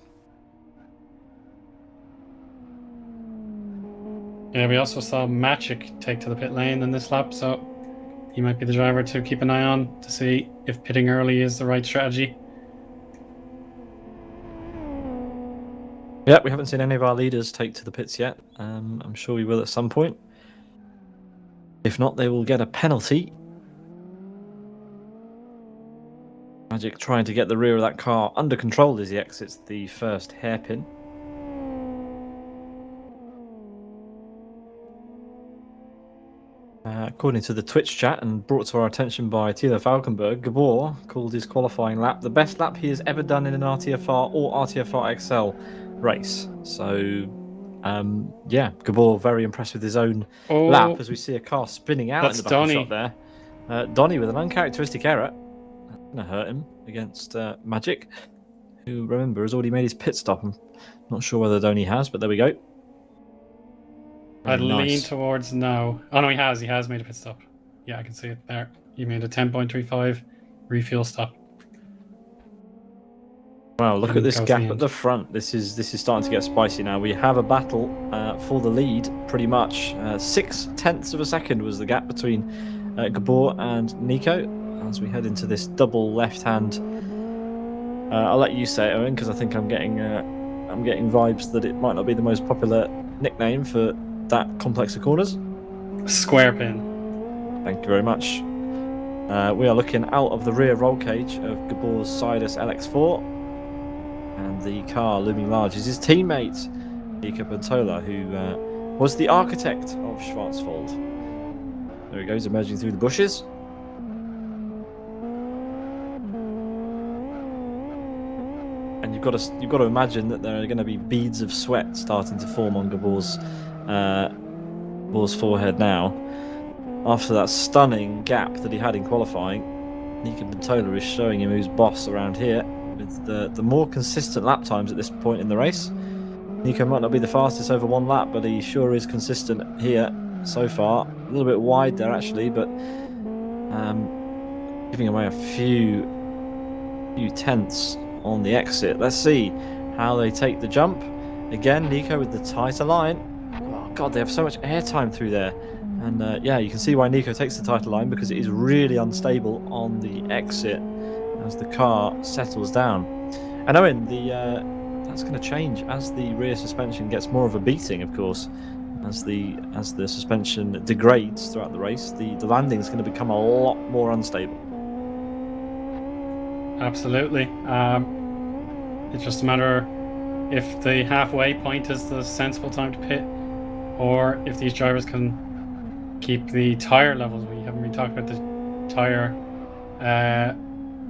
Yeah, we also saw Maciek take to the pit lane in this lap, so he might be the driver to keep an eye on to see if pitting early is the right strategy. Yeah, we haven't seen any of our leaders take to the pits yet. I'm sure we will at some point. If not, they will get a penalty. Magic trying to get the rear of that car under control as he exits the first hairpin. According to the Twitch chat and brought to our attention by Tilo Falkenberg, Gabor called his qualifying lap the best lap he has ever done in an RTFR or RTFR XL race. So, yeah, Gabor very impressed with his own lap as we see a car spinning out in the back of the shot there. Donny with an uncharacteristic error. That's going to hurt him against Magic, who, remember, has already made his pit stop. I'm not sure whether Donny has, but there we go. I'd lean towards no. Oh no, he has made a pit stop. Yeah, I can see it there. He made a 10.35 refuel stop. Wow, look at this gap at the front. This is starting to get spicy now. We have a battle for the lead, pretty much. 0.6 of a second was the gap between Gabor and Nico as we head into this double left-hand. I'll let you say it, Eoin, because I think I'm getting vibes that it might not be the most popular nickname for that complex of corners. Square pin. Thank you very much. We are looking out of the rear roll cage of Gabor's Sidus LX4, and the car looming large is his teammate Nico Pantola, who was the architect of Schwarzwald. There he goes, emerging through the bushes. And you've got to imagine that there are going to be beads of sweat starting to form on Gabor's forehead now. After that stunning gap that he had in qualifying, Nico Pantola is showing him who's boss around here with the more consistent lap times at this point in the race. Nico might not be the fastest over one lap, but he sure is consistent here so far. A little bit wide there actually, but giving away a few tenths on the exit. Let's see how they take the jump. Again, Nico with the tighter line. Oh god, they have so much airtime through there. And yeah, you can see why Nico takes the tighter line, because it is really unstable on the exit as the car settles down. And Owen, that's going to change as the rear suspension gets more of a beating, of course. As the suspension degrades throughout the race, the landing is going to become a lot more unstable. Absolutely. It's just a matter if the halfway point is the sensible time to pit, or if these drivers can keep the tyre levels. We haven't been talking about the tyre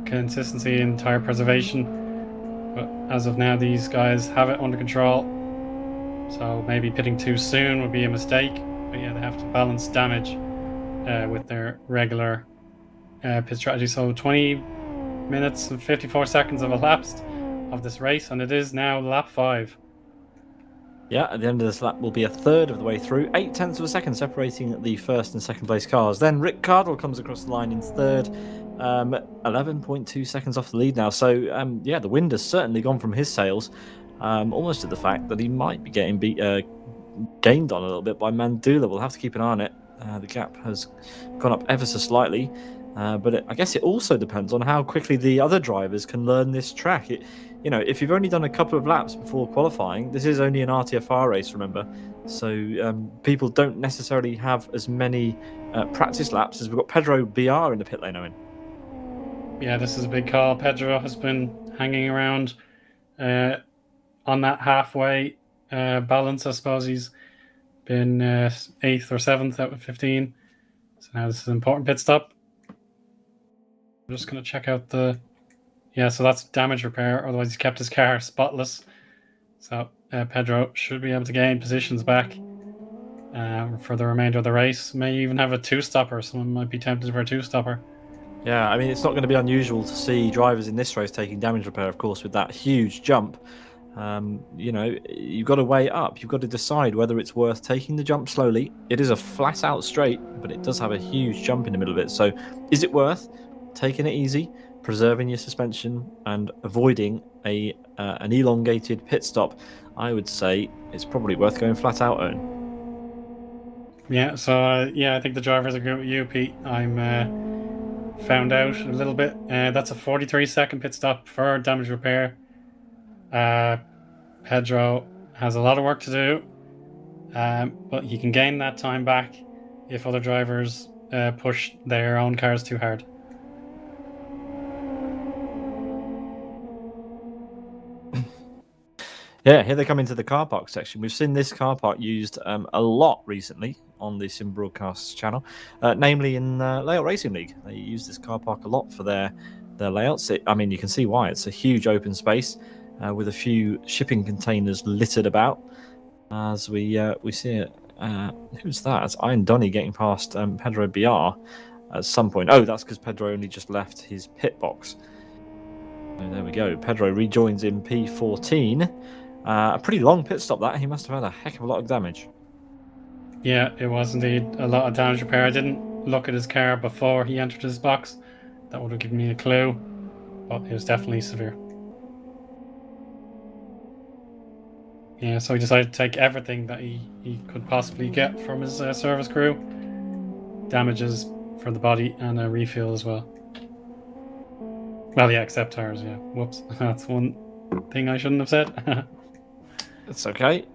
consistency and tyre preservation, but as of now these guys have it under control, so maybe pitting too soon would be a mistake. But yeah, they have to balance damage with their regular pit strategy. So 20 minutes and 54 seconds have elapsed of this race, and it is now lap 5. Yeah, at the end of this lap will be a third of the way through. 0.8 of a second separating the first and second place cars. Then Rick Cardwell comes across the line in third, 11.2 seconds off the lead now. So yeah, the wind has certainly gone from his sails, almost to the fact that he might be getting gained on a little bit by Mandula. We'll have to keep an eye on it. The gap has gone up ever so slightly. But I guess it also depends on how quickly the other drivers can learn this track. If you've only done a couple of laps before qualifying, this is only an RTFR race, remember. So people don't necessarily have as many practice laps as we've got Pedro BR in the pit lane, Owen. Yeah, this is a big call. Pedro has been hanging around on that halfway balance, I suppose. He's been 8th or 7th out of 15. So now this is an important pit stop. I'm just going to check out so that's damage repair. Otherwise, he's kept his car spotless. So Pedro should be able to gain positions back for the remainder of the race. May even have a two-stopper. Someone might be tempted for a two-stopper. Yeah, I mean, it's not going to be unusual to see drivers in this race taking damage repair, of course, with that huge jump. You've got to weigh it up. You've got to decide whether it's worth taking the jump slowly. It is a flat-out straight, but it does have a huge jump in the middle of it. So is it worth taking it easy, preserving your suspension, and avoiding an elongated pit stop? I would say it's probably worth going flat out, Owen. Yeah, so yeah, I think the drivers agree with you, Pete. I'm found out a little bit. That's a 43-second pit stop for damage repair. Pedro has a lot of work to do, but he can gain that time back if other drivers push their own cars too hard. Yeah, here they come into the car park section. We've seen this car park used a lot recently on the Sim Broadcasts channel, namely in Layout Racing League. They use this car park a lot for their layouts. I mean, you can see why. It's a huge open space with a few shipping containers littered about. As we see it, who's that? It's Iron Donny getting past Pedro Biar at some point. Oh, that's because Pedro only just left his pit box. So there we go. Pedro rejoins in P14. A pretty long pit stop that. He must have had a heck of a lot of damage. Yeah, it was indeed a lot of damage repair. I didn't look at his car before he entered his box. That would have given me a clue, but it was definitely severe. Yeah, so he decided to take everything that he could possibly get from his service crew. Damages for the body and a refuel as well. Well, yeah, except tires, yeah. Whoops, that's one thing I shouldn't have said. It's okay.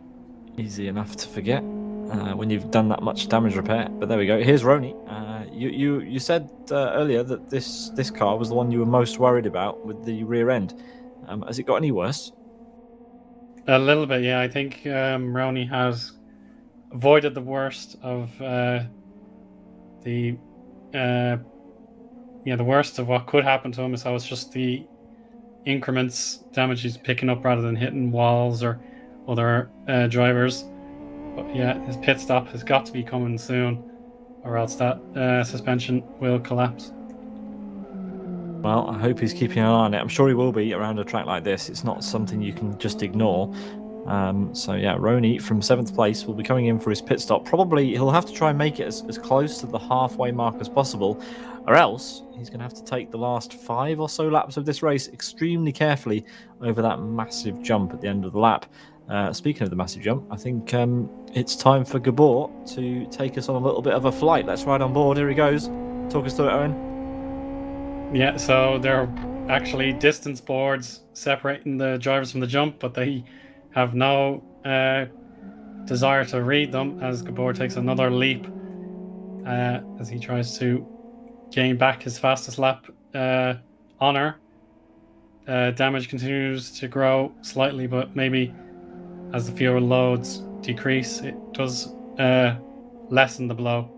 Easy enough to forget when you've done that much damage repair. But there we go. Here's Rony. You said earlier that this car was the one you were most worried about with the rear end. Has it got any worse? A little bit, yeah. I think Rony has avoided the worst of the worst of what could happen to him. So it's just the increments damage he's picking up rather than hitting walls or other drivers. But yeah, his pit stop has got to be coming soon, or else that suspension will collapse. Well, I hope he's keeping an eye on it. I'm sure he will be around a track like this. It's not something you can just ignore. So yeah, Rony from 7th place will be coming in for his pit stop. Probably he'll have to try and make it as close to the halfway mark as possible, or else he's going to have to take the last 5 or so laps of this race extremely carefully over that massive jump at the end of the lap. Speaking of the massive jump, I think it's time for Gabor to take us on a little bit of a flight. Let's ride on board. Here he goes. Talk us through it, Eoin. Yeah, so there are actually distance boards separating the drivers from the jump, but they have no desire to read them as Gabor takes another leap as he tries to gain back his fastest lap honor. Damage continues to grow slightly, but maybe as the fuel loads decrease, it does lessen the blow.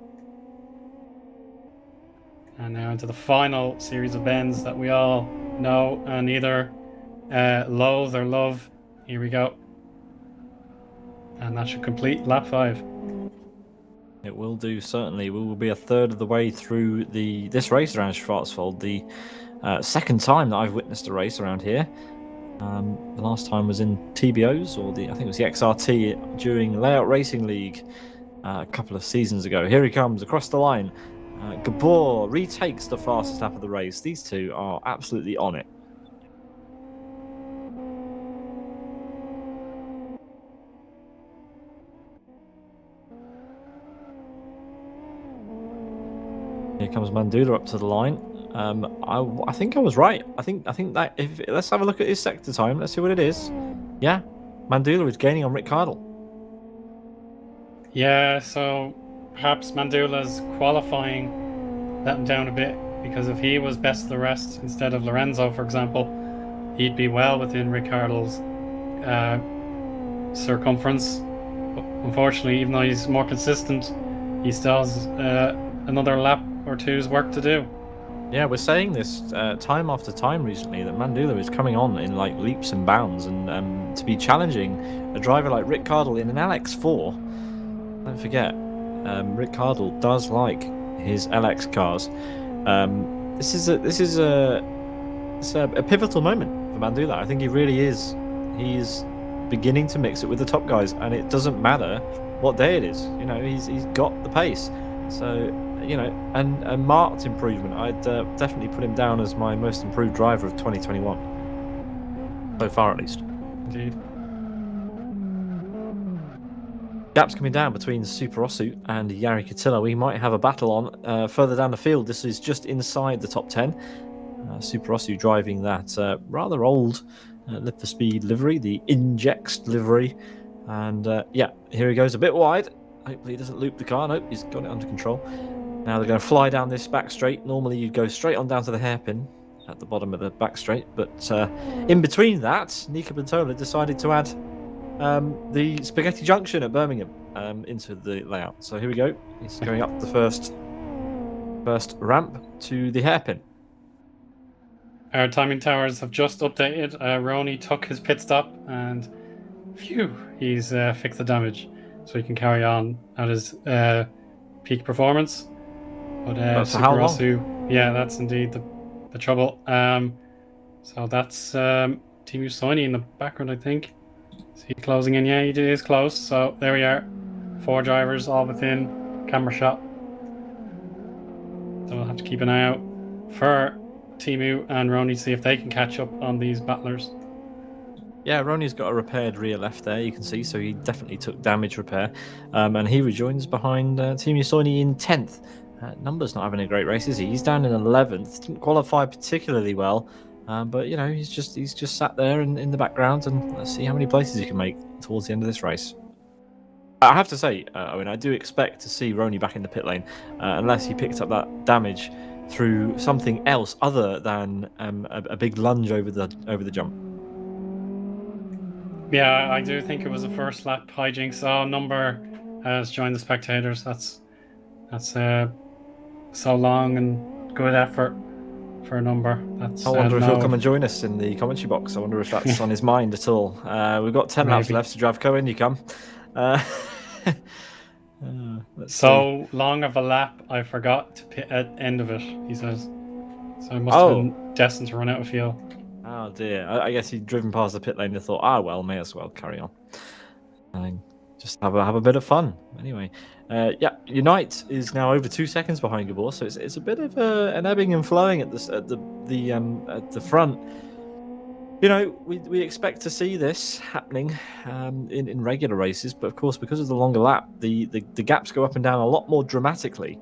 And now into the final series of bends that we all know and either loathe or love. Here we go. And that should complete lap 5. It will do, certainly. We will be a third of the way through this race around Schwarzwald, the second time that I've witnessed a race around here. The last time was in TBOs, or I think it was the XRT during Layout Racing League a couple of seasons ago. Here he comes across the line. Gabor retakes the fastest lap of the race. These two are absolutely on it. Here comes Mandula up to the line. I think I was right. I think that let's have a look at his sector time. Let's see what it is. Yeah, Mandula is gaining on Rick Cardle. Yeah, so perhaps Mandula's qualifying let him down a bit, because if he was best of the rest instead of Lorenzo, for example, he'd be well within Ricciardo's circumference. But unfortunately, even though he's more consistent, he still has another lap or two's work to do. Yeah, we're saying this time after time recently that Mandula is coming on in like leaps and bounds, and to be challenging a driver like Rick Cardle in an LX4. Don't forget, Rick Cardle does like his LX cars. This is a pivotal moment for Mandula. I think he really is. He's beginning to mix it with the top guys, and it doesn't matter what day it is. You know, he's got the pace. So, you know, and a marked improvement. I'd definitely put him down as my most improved driver of 2021. So far, at least. Indeed. gaps coming down between Super Osu and Yari Cotillo. We might have a battle on further down the field. This is just inside the top 10. Super Osu driving that rather old Live for Speed livery, the Injext livery. And yeah, here he goes a bit wide. Hopefully he doesn't loop the car. Nope, he's got it under control. Now they're going to fly down this back straight. Normally you'd go straight on down to the hairpin at the bottom of the back straight. But in between that, Nika Bentola decided to add the Spaghetti Junction at Birmingham into the layout. So here we go. He's going up the first ramp to the hairpin. Our timing towers have just updated. Rony took his pit stop and phew, he's fixed the damage. So he can carry on at his peak performance. But for how long? Osu, yeah, that's indeed the trouble. So that's Team Eoin in the background, I think. Is he closing in? Yeah, he is close. So there we are. 4 drivers all within camera shot. So we'll have to keep an eye out for Timu and Rony to see if they can catch up on these battlers. Yeah, Rony's got a repaired rear left there, you can see, so he definitely took damage repair. And he rejoins behind Team Eoin in 10th. Number's not having a great race, is he? He's down in 11th. Didn't qualify particularly well, but you know, he's just sat there in the background, and let's see how many places he can make towards the end of this race. I have to say, I do expect to see Rony back in the pit lane, unless he picked up that damage through something else other than a big lunge over the jump. Yeah, I do think it was a first lap hijinks. Oh, Number has joined the spectators. That's so long and good effort for a Number. That's, I wonder if he'll come and join us in the commentary box. I wonder if that's on his mind at all. We've got 10 laps left, so Dravko, in you come. So long of a lap, I forgot to pit at end of it, he says. So I must have been destined to run out of fuel. Oh dear. I guess he'd driven past the pit lane and thought, well, may as well carry on. And just have a bit of fun. Anyway, yeah, Unite is now over 2 seconds behind Gabor, so it's a bit of an ebbing and flowing at the front. You know, we expect to see this happening in regular races, but of course, because of the longer lap, the gaps go up and down a lot more dramatically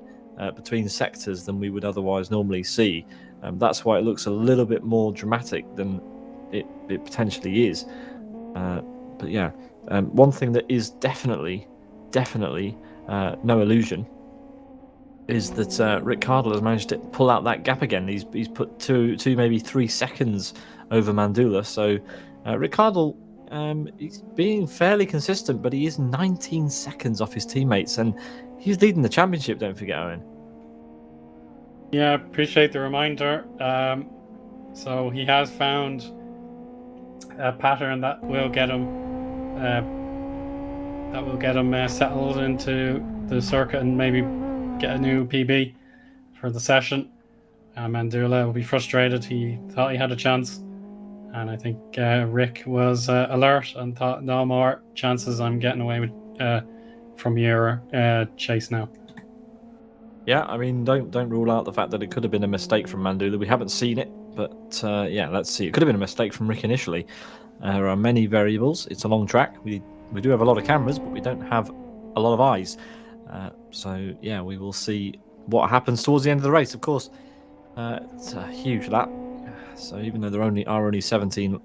between sectors than we would otherwise normally see. That's why it looks a little bit more dramatic than it potentially is. But yeah, one thing that is definitely no illusion is that Rick Cardle has managed to pull out that gap again. He's put two maybe 3 seconds over Mandula. So Rick Cardle, he's being fairly consistent, but he is 19 seconds off his teammates, and he's leading the championship. Don't forget, Eoin. Yeah, appreciate the reminder. So he has found a pattern that will get him settled into the circuit and maybe get a new PB for the session. Mandula will be frustrated. He thought he had a chance, and I think Rick was alert and thought, no more chances. I'm getting away with from your chase now. Yeah, I mean, don't rule out the fact that it could have been a mistake from Mandula. We haven't seen it, but yeah, let's see. It could have been a mistake from Rick initially. There are many variables. It's a long track. We do have a lot of cameras, but we don't have a lot of eyes. So yeah, we will see what happens towards the end of the race. Of course, it's a huge lap. So even though there are only 15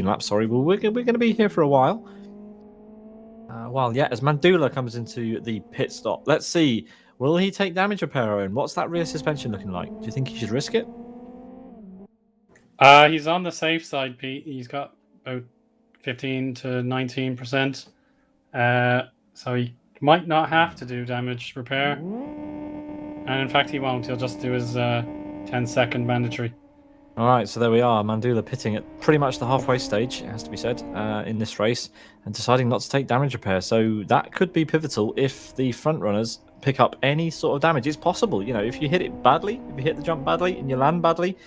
laps, sorry, well, we're going to be here for a while. As Mandula comes into the pit stop, let's see. Will he take damage repair, Eoin? What's that rear suspension looking like? Do you think he should risk it? He's on the safe side, Pete. He's got about 15 to 19%. So he might not have to do damage repair. And in fact, he won't. He'll just do his 10-second mandatory. All right, so there we are. Mandula pitting at pretty much the halfway stage, it has to be said, in this race, and deciding not to take damage repair. So that could be pivotal if the front runners pick up any sort of damage. It's possible, you know, if you hit it badly, if you hit the jump badly and you land badly,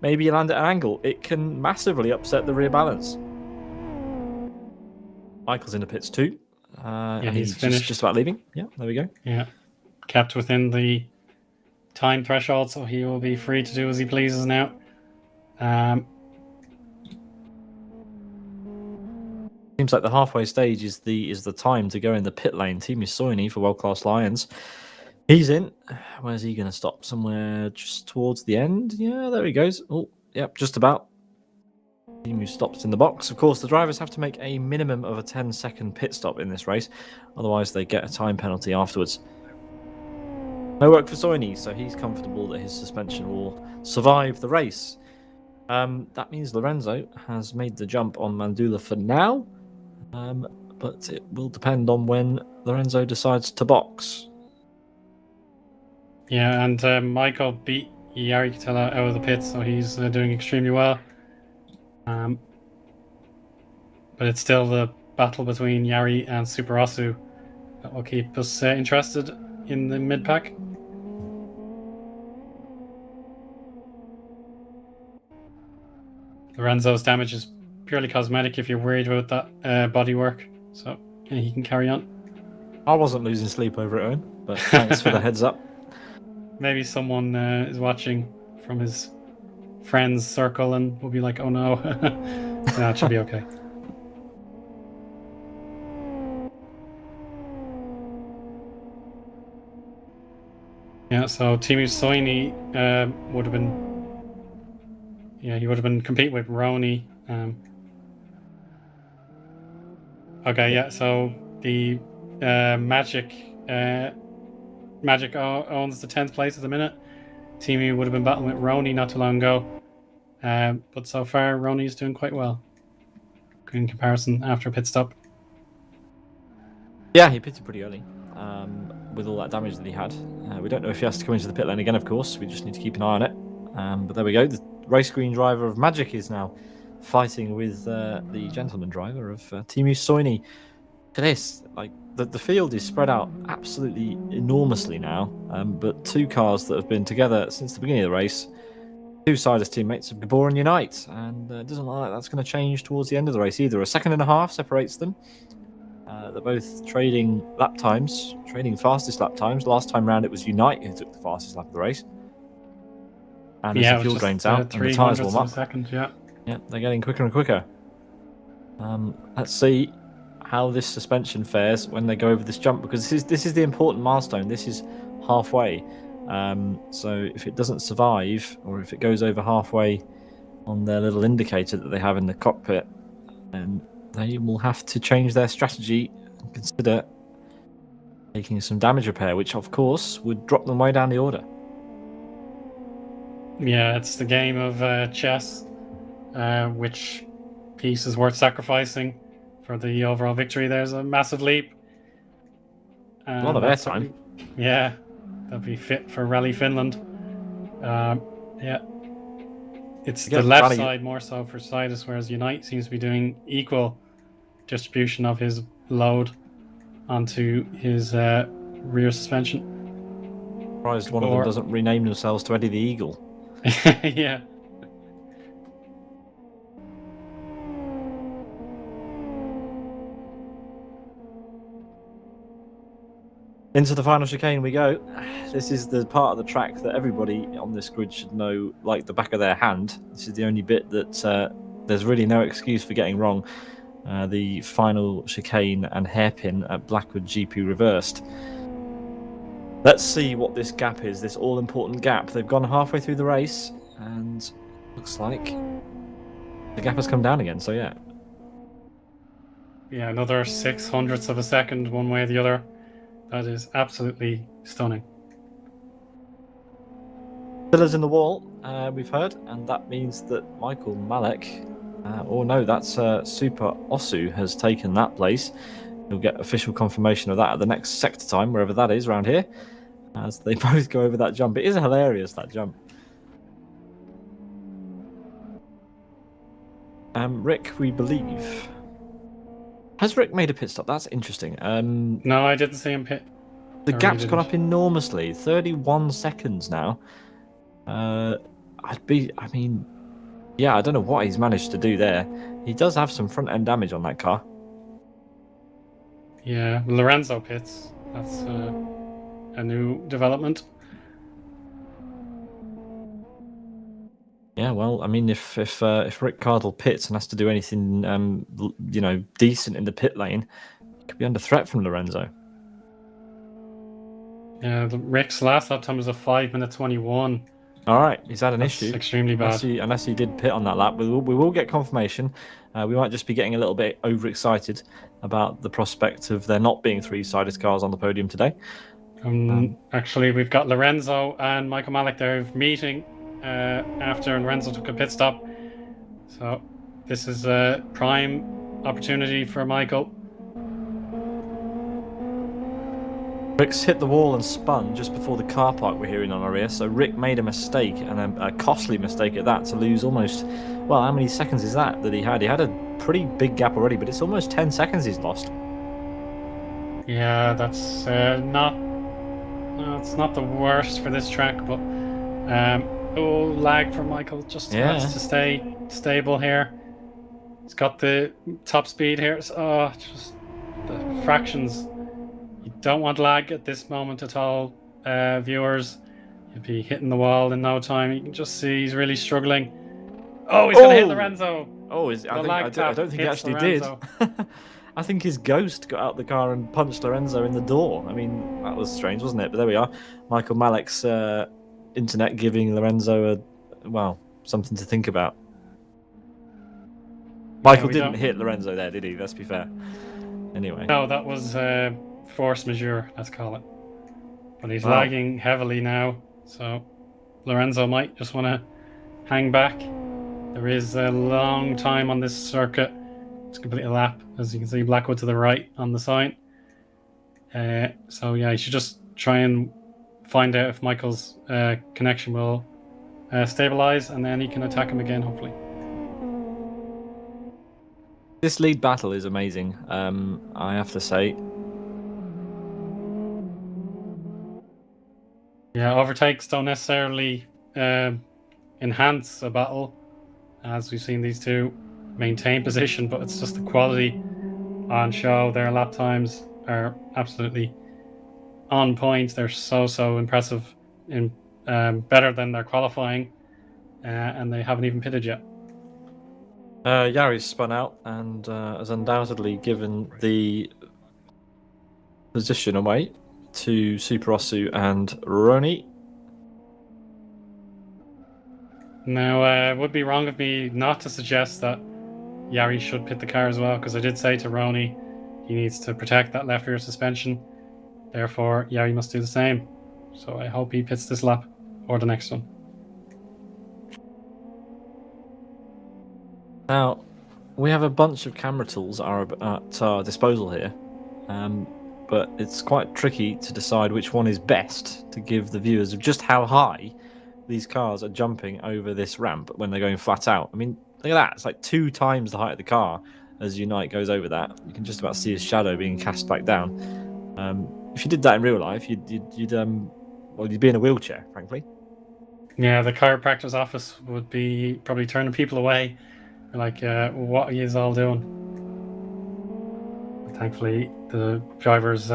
maybe you land at an angle, it can massively upset the rear balance. Michael's in the pits too. Yeah, he's finished. Just about leaving. Yeah, there we go. Yeah, kept within the time threshold, so he will be free to do as he pleases now. Seems like the halfway stage is the time to go in the pit lane. Team Eoin for World Class Lions. He's in. Where's he going to stop? Somewhere just towards the end. Yeah, there he goes. Oh, yep, just about. Team stops in the box. Of course, the drivers have to make a minimum of a 10-second pit stop in this race, otherwise they get a time penalty afterwards. No work for Soini, so he's comfortable that his suspension will survive the race. That means Lorenzo has made the jump on Mandula for now, but it will depend on when Lorenzo decides to box. Yeah, and Michael beat Yari Catella out of the pits, so he's doing extremely well. But it's still the battle between Yari and Super Osu that will keep us interested in the mid-pack. Lorenzo's damage is purely cosmetic if you're worried about that bodywork, so he can carry on. I wasn't losing sleep over it, Owen, but thanks for the heads up. Maybe someone is watching from his friends' circle and will be like, oh no. No, it should be okay. Yeah, so Team Soini would have been... Yeah, he would have been competing with Rony. Okay, yeah, so the Magic owns the 10th place at the minute. Team would have been battling with Rony not too long ago. But so far, Rony's doing quite well in comparison after pit stop. Yeah, he pitted pretty early with all that damage that he had. We don't know if he has to come into the pit lane again, of course. We just need to keep an eye on it. But there we go. The race green driver of Magic is now fighting with the gentleman driver of Team Soini. To this, like the field is spread out absolutely enormously now. But two cars that have been together since the beginning of the race, two Sidus teammates of Gabor and Unite, and it doesn't look like that's going to change towards the end of the race either. A second and a half separates them. They're both trading lap times, trading fastest lap times. Last time round, it was Unite who took the fastest lap of the race. And as the fuel drains out and the tyres warm up, yeah, they're getting quicker and quicker. Let's see how this suspension fares when they go over this jump, because this is the important milestone. This is halfway. So if it doesn't survive, or if it goes over halfway on their little indicator that they have in the cockpit, then they will have to change their strategy and consider taking some damage repair, which of course would drop them way down the order. Yeah, it's the game of chess, which piece is worth sacrificing for the overall victory. There's a massive leap. A lot of airtime. Yeah, that'd be fit for Rally Finland. Yeah. It's the left side more so for Sidus, whereas Unite seems to be doing equal distribution of his load onto his rear suspension. Surprised one of them doesn't rename themselves to Eddie the Eagle. Yeah. Into the final chicane we go. This is the part of the track that everybody on this grid should know like the back of their hand. This is the only bit that there's really no excuse for getting wrong. The final chicane and hairpin at Blackwood GP reversed. Let's see what this gap is, this all-important gap. They've gone halfway through the race, and looks like the gap has come down again, so yeah. Yeah, another 600ths of a second, one way or the other. That is absolutely stunning. Pillars in the wall, we've heard, and that means that Michael Malek, that's Super Osu has taken that place. You'll get official confirmation of that at the next sector time, wherever that is, around here, as they both go over that jump. It is hilarious, that jump. Rick, we believe. Has Rick made a pit stop? That's interesting. No, I didn't see him pit. The gap's gone up enormously. 31 seconds now. I don't know what he's managed to do there. He does have some front-end damage on that car. Yeah, Lorenzo pits. That's a new development. Yeah, well, I mean, if Rick Cardle pits and has to do anything, decent in the pit lane, he could be under threat from Lorenzo. Yeah, Rick's last lap time was a 5 minute 21. All right, he's had an That's issue. extremely bad. Unless he did pit on that lap, we will get confirmation. We might just be getting a little bit overexcited about the prospect of there not being three-sided cars on the podium today. Actually, we've got Lorenzo and Michael Malik there meeting after Lorenzo took a pit stop. So this is a prime opportunity for Michael. Rick's hit the wall and spun just before the car park we're hearing on our ear, so Rick made a mistake, and a costly mistake at that, to lose almost, well, how many seconds is that he had? He had a pretty big gap already, but it's almost 10 seconds he's lost. Yeah, that's it's not the worst for this track, but lag for Michael. Just has to stay stable here. He's got the top speed here. So, just the fractions. You don't want lag at this moment at all, viewers. You'll be hitting the wall in no time. You can just see he's really struggling. Oh, he's going to hit Lorenzo. Oh, I don't think he actually Lorenzo. Did. I think his ghost got out the car and punched Lorenzo in the door. I mean, that was strange, wasn't it? But there we are. Michael Malik's internet giving Lorenzo something to think about. Michael didn't hit Lorenzo there, did he? Let's be fair. Anyway. No, that was force majeure, let's call it. But he's lagging heavily now, so Lorenzo might just want to hang back. There is a long time on this circuit. It's completely a lap, as you can see, Blackwood to the right on the sign. So yeah, you should just try and find out if Michael's connection will stabilize, and then he can attack him again, hopefully. This lead battle is amazing, I have to say. Yeah, overtakes don't necessarily enhance a battle, as we've seen these two maintain position, but it's just the quality on show. Their lap times are absolutely on point. They're so impressive, in better than their qualifying, and they haven't even pitted yet. Yari's spun out and has undoubtedly given the position away to Super Osu and Rony. Now, it would be wrong of me not to suggest that Yari should pit the car as well, because I did say to Rony he needs to protect that left rear suspension. Therefore, Yari must do the same. So I hope he pits this lap or the next one. Now, we have a bunch of camera tools at our disposal here, but it's quite tricky to decide which one is best to give the viewers of just how high these cars are jumping over this ramp when they're going flat out. I mean, look at that. It's like 2 times the height of the car as Unite goes over that. You can just about see his shadow being cast back down. If you did that in real life, you'd be in a wheelchair, frankly. Yeah, the chiropractor's office would be probably turning people away. Like, what are you all doing? But thankfully, the driver's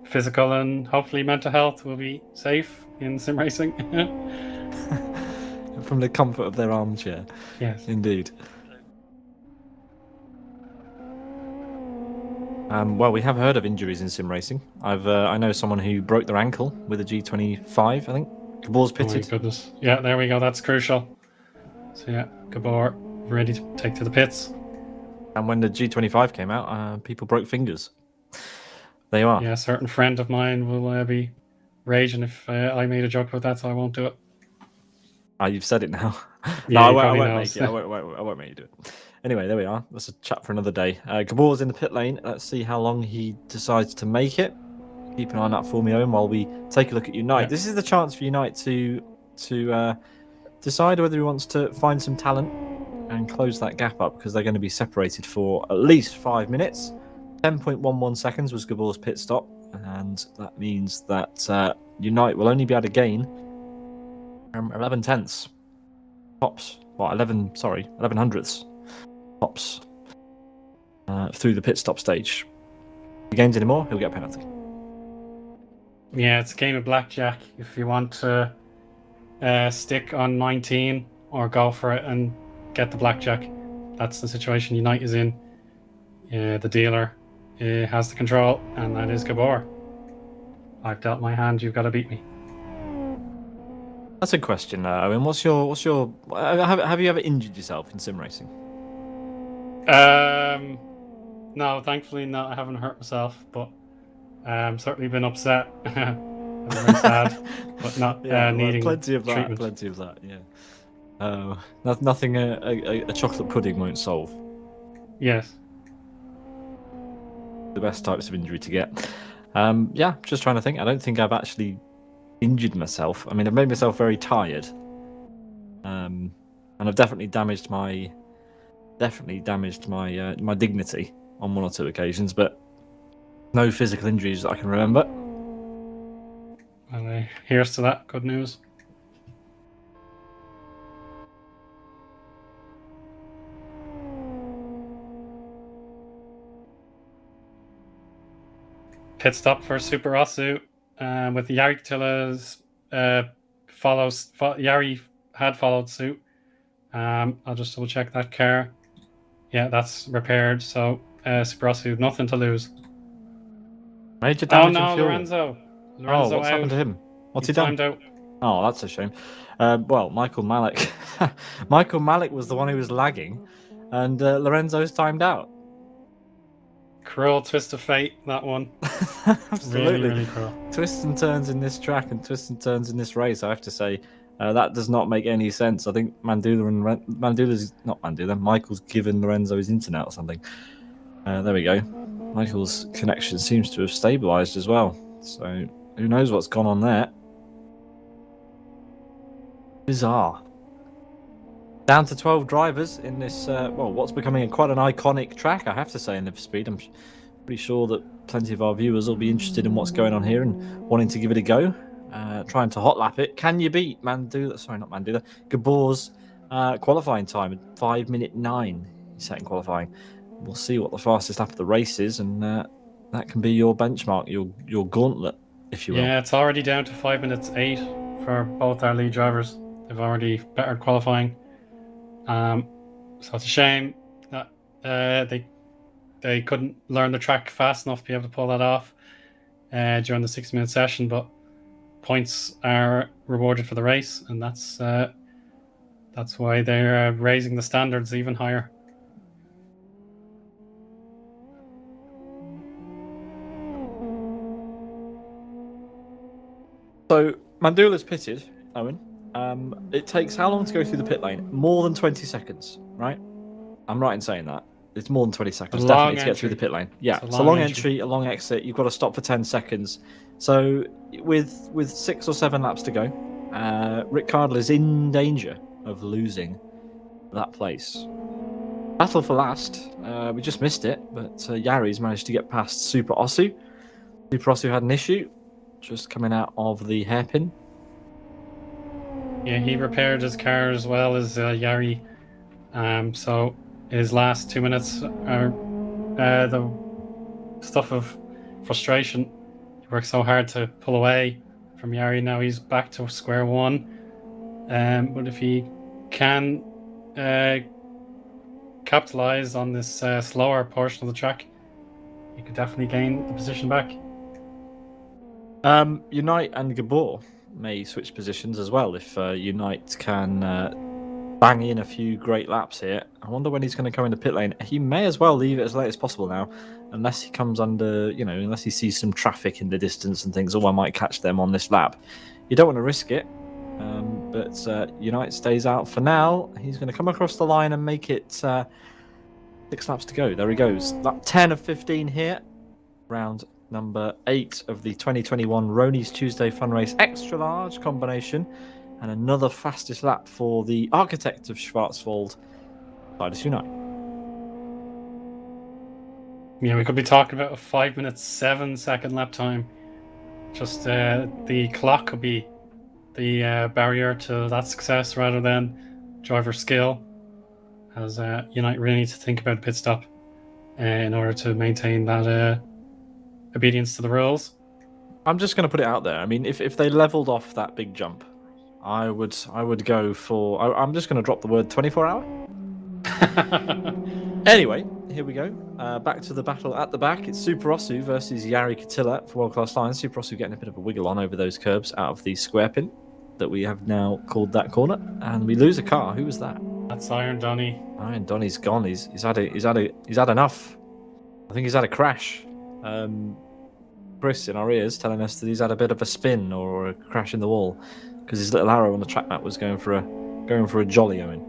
physical and hopefully mental health will be safe in sim racing. From the comfort of their armchair. Yes. Indeed. Well, we have heard of injuries in sim racing. I know someone who broke their ankle with a G25, I think. Gabor's pitted. Oh my goodness. Yeah, there we go. That's crucial. So yeah, Gabor ready to take to the pits. And when the G25 came out, people broke fingers. There you are. Yeah, a certain friend of mine will be raging if I made a joke about that, so I won't do it. You've said it now. Yeah, no, I won't make it. I won't make you do it. Anyway, there we are. That's a chat for another day. Gabor's in the pit lane. Let's see how long he decides to make it. Keep an eye on that for me, Eoin, while we take a look at Unite. Yeah. This is the chance for Unite to decide whether he wants to find some talent and close that gap up, because they're going to be separated for at least 5 minutes. 10.11 seconds was Gabor's pit stop, and that means that Unite will only be able to gain 11 tenths tops. Well, 11 hundredths tops through the pit stop stage. If he gains any more, he'll get a penalty. Yeah, it's a game of blackjack. If you want to stick on 19 or go for it and get the blackjack. That's the situation Unite is in. The dealer has the control, and that is Gabor. I've dealt my hand. You've got to beat me. That's a question, Owen. What's your? Have you ever injured yourself in sim racing? No, thankfully not. I haven't hurt myself, but certainly been upset. I'm very sad, but not needing plenty of that. treatment. Plenty of that. Yeah. Nothing a chocolate pudding won't solve. Yes. The best types of injury to get. Yeah, just trying to think. I don't think I've actually injured myself. I mean, I've made myself very tired. And I've definitely damaged my my dignity on one or two occasions, but no physical injuries that I can remember. Well, here's to that. Good news. Pit stop for Super Osu with the Yari Tillas Yari had followed suit. I'll just double check that car. Yeah, that's repaired. So Super Osu, nothing to lose. Major damage in fuel. Lorenzo What's out. happened to him? What's He's he done? timed out. Oh, that's a shame. Well, Michael Malik. Michael Malik was the one who was lagging, and Lorenzo's timed out. Cruel twist of fate, that one. Absolutely. Really, really cruel. Twists and turns in this track and twists and turns in this race, I have to say. That does not make any sense. I think Michael's given Lorenzo his internet or something. There we go. Michael's connection seems to have stabilised as well. So who knows what's gone on there. Bizarre. Down to 12 drivers in this, what's becoming quite an iconic track, I have to say, in Live for Speed. I'm pretty sure that plenty of our viewers will be interested in what's going on here and wanting to give it a go. Trying to hot lap it. Can you beat Gabor's qualifying time at 5:09 second qualifying? We'll see what the fastest lap of the race is, and that can be your benchmark, your gauntlet, if you will. Yeah, it's already down to 5 minutes 8 for both our lead drivers. They've already bettered qualifying. So it's a shame that they couldn't learn the track fast enough to be able to pull that off during the 6-minute session, but points are rewarded for the race, and that's why they're raising the standards even higher. So Mandula's pitted, Owen. It takes how long to go through the pit lane? More than 20 seconds, right? I'm right in saying that. It's more than 20 seconds, definitely, to get through the pit lane. Yeah, it's a long entry, a long exit. You've got to stop for 10 seconds. So with 6 or 7 laps to go, Rick Cardle is in danger of losing that place. Battle for last. We just missed it, but Yari's managed to get past Super Osu. Super Osu had an issue just coming out of the hairpin. Yeah, he repaired his car as well as Yari. So his last 2 minutes are the stuff of frustration. He worked so hard to pull away from Yari. Now he's back to square one. But if he can capitalize on this slower portion of the track, he could definitely gain the position back. Unite and Gabor may switch positions as well if Unite can bang in a few great laps here. I wonder when he's going to come into pit lane. He may as well leave it as late as possible now, unless he comes under, unless he sees some traffic in the distance and thinks, I might catch them on this lap. You don't want to risk it, but Unite stays out for now. He's going to come across the line and make it 6 laps to go. There he goes. Lap 10 of 15 here. Round number 8 of the 2021 Rony's Tuesday Fun Race Extra Large combination, and another fastest lap for the architect of Schwarzwald, Titus Unite. Yeah, we could be talking about a 5 minute 7 second lap time. Just the clock could be the barrier to that success rather than driver skill, as Unite really need to think about a pit stop in order to maintain that obedience to the rules. I'm just going to put it out there. I mean, if they leveled off that big jump, I would go for. I'm just going to drop the word 24-hour. Anyway, here we go. Back to the battle at the back. It's Super Osu versus Yari Katilla for World Class Lions. Super Osu getting a bit of a wiggle on over those curbs out of the square pin that we have now called that corner, and we lose a car. Who was that? That's Iron Donny. Iron Donny's gone. He's had enough. I think he's had a crash. Chris in our ears telling us that he's had a bit of a spin or a crash in the wall because his little arrow on the track map was going for a jolly Owen.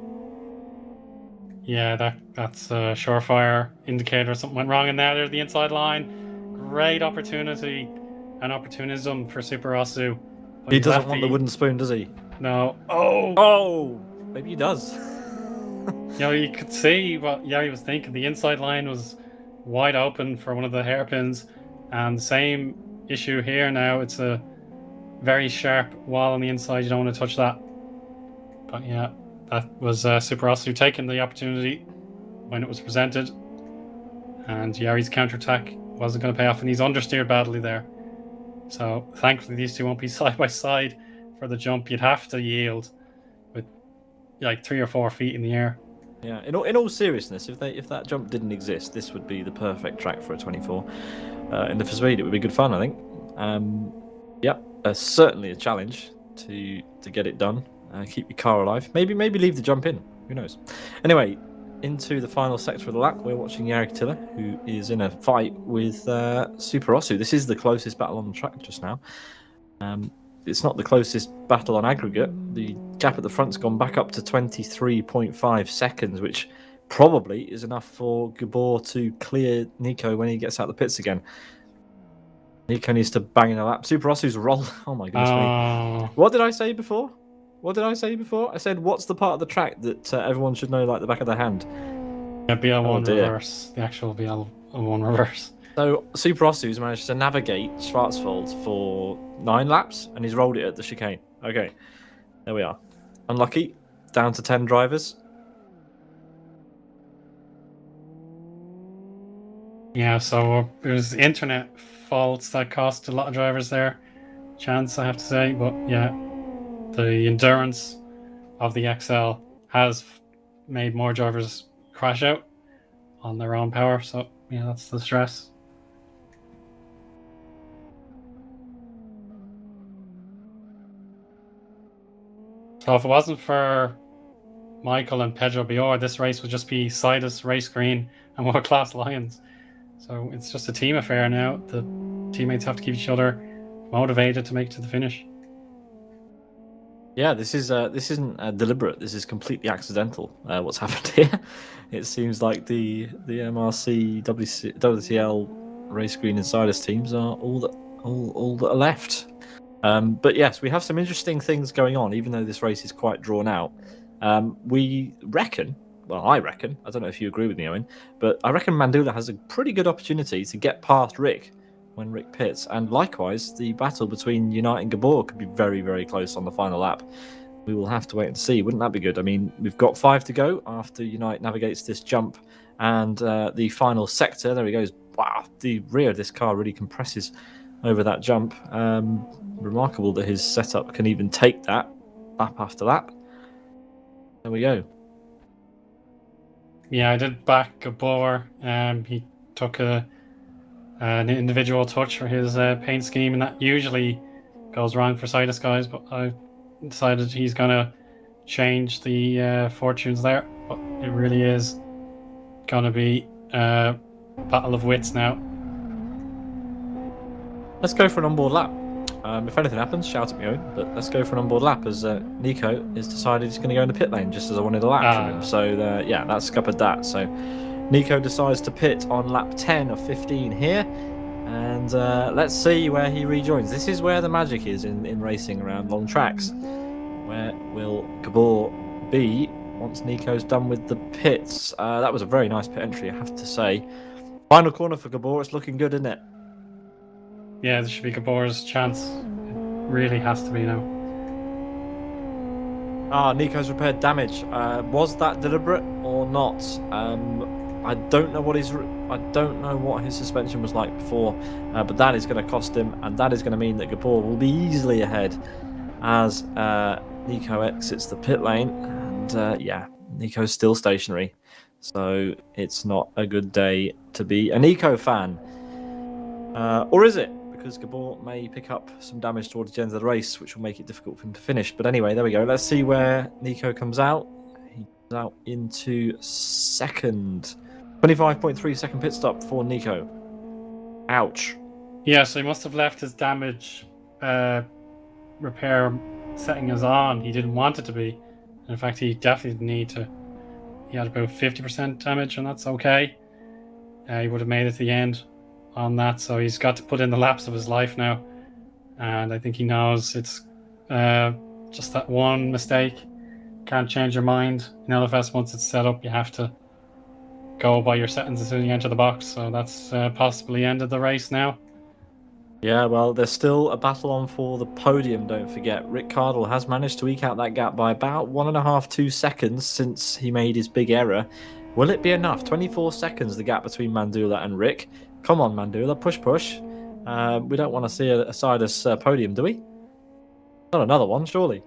Yeah, that's a surefire indicator something went wrong in there. There's the inside line. Great opportunity and opportunism for Super Osu. He doesn't want the wooden spoon, does he? No. Oh! Maybe he does. You could see what Yari was thinking. The inside line was wide open for one of the hairpins. And same issue here now. It's a very sharp wall on the inside. You don't want to touch that. But yeah. That was Super Osu taking the opportunity when it was presented. And Yari's counterattack wasn't going to pay off, and he's understeered badly there. So thankfully these two won't be side by side for the jump. You'd have to yield with like 3 or 4 feet in the air. Yeah, in all seriousness, if that jump didn't exist, this would be the perfect track for a 24. In the speed, it would be good fun, I think. Certainly a challenge to get it done. Keep your car alive. Maybe leave the jump in. Who knows? Anyway, into the final sector of the lap, we're watching Yari Katilla, who is in a fight with Super Osu. This is the closest battle on the track just now. It's not the closest battle on aggregate. The gap at the front's gone back up to 23.5 seconds, which probably is enough for Gabor to clear Nico when he gets out the pits again. Nico needs to bang in a lap. Super Osu's roll. Oh my goodness me. What did I say before? I said, what's the part of the track that everyone should know like the back of their hand? Yeah, BL1 reverse. The actual BL1 reverse. So Super Osu's managed to navigate Schwarzwald for 9 laps, and he's rolled it at the chicane. Okay, there we are. Unlucky. Down to 10 drivers. Yeah, so it was internet faults that cost a lot of drivers their chance, I have to say. But yeah, the endurance of the XL has made more drivers crash out on their own power. So yeah, that's the stress. So if it wasn't for Michael and Pedro Bior, this race would just be Sidus, Race Green, and World Class Lions. So it's just a team affair now. The teammates have to keep each other motivated to make it to the finish. Yeah, this isn't deliberate. This is completely accidental. What's happened here? It seems like the MRC, WTL, Race Green and Sidus teams are all that are left. But yes, we have some interesting things going on, even though this race is quite drawn out. We reckon, well, I reckon, I don't know if you agree with me, Eoin, but I reckon Mandula has a pretty good opportunity to get past Rick when Rick pits. And likewise, the battle between Unite and Gabor could be very, very close on the final lap. We will have to wait and see. Wouldn't that be good? I mean, we've got 5 to go after Unite navigates this jump. And the final sector, there he goes. Wow, the rear of this car really compresses over that jump. Remarkable that his setup can even take that lap after lap. There we go. Yeah, I did back Gabor. He took an individual touch for his paint scheme, and that usually goes wrong for Sidus guys, but I decided he's going to change the fortunes there. But it really is going to be a battle of wits now. Let's go for an onboard lap. If anything happens, shout at me, Eoin, but let's go for an onboard lap as Nico has decided he's going to go in the pit lane just as I wanted a lap from him. So yeah, that's scuppered that. So Nico decides to pit on lap 10 of 15 here, and let's see where he rejoins. This is where the magic is in racing around long tracks. Where will Gabor be once Nico's done with the pits? That was a very nice pit entry, I have to say. Final corner for Gabor. It's looking good, isn't it? Yeah, this should be Gabor's chance. It really has to be now. Nico's repaired damage. Was that deliberate or not? I don't know what his suspension was like before, but that is going to cost him, and that is going to mean that Gabor will be easily ahead as Nico exits the pit lane, and yeah, Nico's still stationary. So it's not a good day to be a Nico fan. Or is it? Because Gabor may pick up some damage towards the end of the race, which will make it difficult for him to finish. But anyway, there we go. Let's see where Nico comes out. He comes out into second. 25.3 second pit stop for Nico. Ouch. Yeah, so he must have left his damage repair setting as on. He didn't want it to be. In fact, he definitely didn't need to. He had about 50% damage, and that's okay. He would have made it to the end on that, so he's got to put in the laps of his life now. And I think he knows it's just that one mistake. Can't change your mind. In LFS, once it's set up, you have to go by your settings as soon as you enter the box. So that's possibly ended the race now. Yeah, well, there's still a battle on for the podium, don't forget. Rick Cardle has managed to eke out that gap by about 1.5, 2 seconds since he made his big error. Will it be enough? 24 seconds, the gap between Mandula and Rick. Come on, Mandula, push, push. We don't want to see a Sidus podium, do we? Not another one, surely.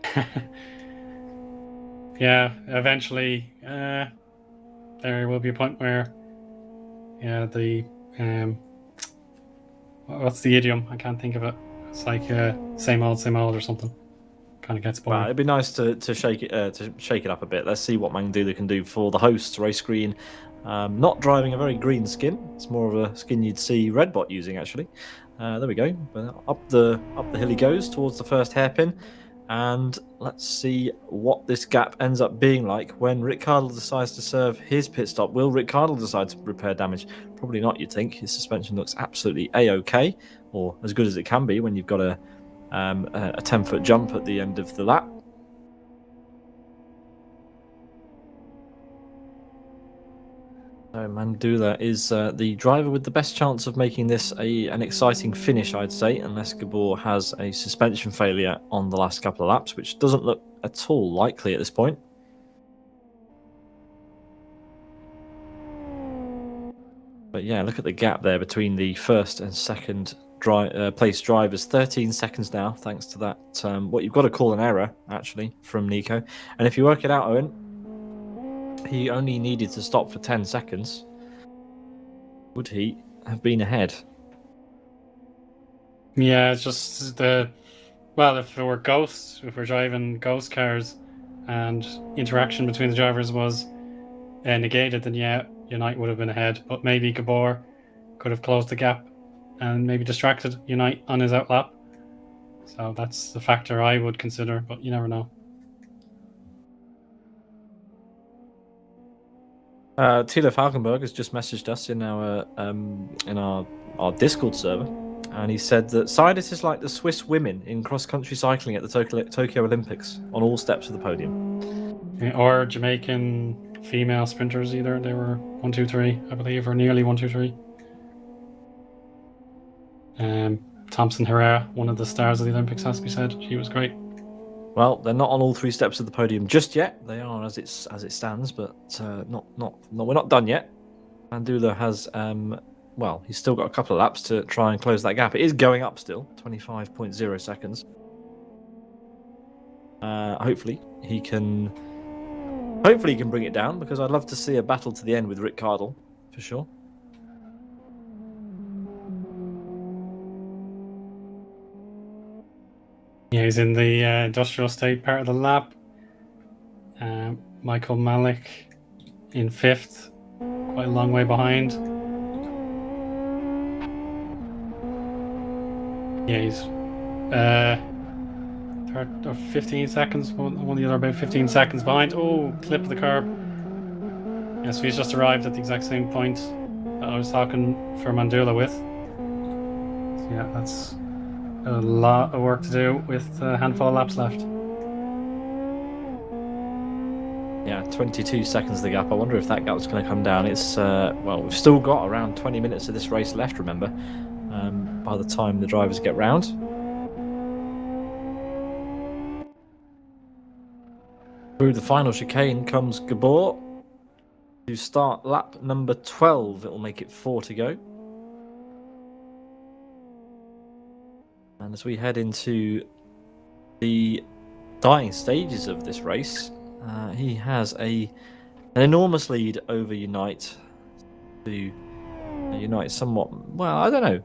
Yeah, eventually there will be a point where, yeah, the what's the idiom? I can't think of it. It's like same old or something. Kind of gets boring. Well, it'd be nice to shake it up a bit. Let's see what Mandula can do for the host race green. Not driving a very green skin. It's more of a skin you'd see Redbot using, actually. There we go. Up the hill he goes towards the first hairpin. And let's see what this gap ends up being like when Rick Cardle decides to serve his pit stop. Will Rick Cardle decide to repair damage? Probably not, you'd think. His suspension looks absolutely A-OK, or as good as it can be when you've got a 10-foot jump at the end of the lap. So Mandula is the driver with the best chance of making this an exciting finish, I'd say, unless Gabor has a suspension failure on the last couple of laps, which doesn't look at all likely at this point. But yeah, look at the gap there between the first and second place drivers. 13 seconds now, thanks to that, what you've got to call an error, actually, from Nico. And if you work it out, Eoin, he only needed to stop for 10 seconds. Would he have been ahead? Yeah, it's just if we're driving ghost cars and interaction between the drivers was negated, then yeah, Unite would have been ahead. But maybe Gabor could have closed the gap and maybe distracted Unite on his outlap. So that's the factor I would consider, but you never know. Tilo Falkenberg has just messaged us in our Discord server, and he said that Sidus is like the Swiss women in cross-country cycling at the Tokyo Olympics, on all steps of the podium. Or Jamaican female sprinters, either. They were 1, 2, 3, I believe, or nearly 1, 2, 3. Thompson Herrera, one of the stars of the Olympics, has to be said. She was great. Well, they're not on all 3 steps of the podium just yet. They are as it stands, but we're not done yet. Mandula has he's still got a couple of laps to try and close that gap. It is going up still, 25.0 seconds. Hopefully he can bring it down, because I'd love to see a battle to the end with Rick Cardle for sure. Yeah, he's in the industrial state part of the lap. Michael Malik in 5th, quite a long way behind. Yeah, he's 15 seconds, one of the other about 15 seconds behind. Oh, clip of the curb. Yeah, so he's just arrived at the exact same point that I was talking for Mandula with. So yeah, that's a lot of work to do with a handful of laps left. Yeah, 22 seconds the gap. I wonder if that gap's going to come down. It's we've still got around 20 minutes of this race left, remember, by the time the drivers get round. Through the final chicane comes Gabor to start lap number 12. It'll make it 4 to go. And as we head into the dying stages of this race. He has an enormous lead over Unite. Unite somewhat. Well, I don't know.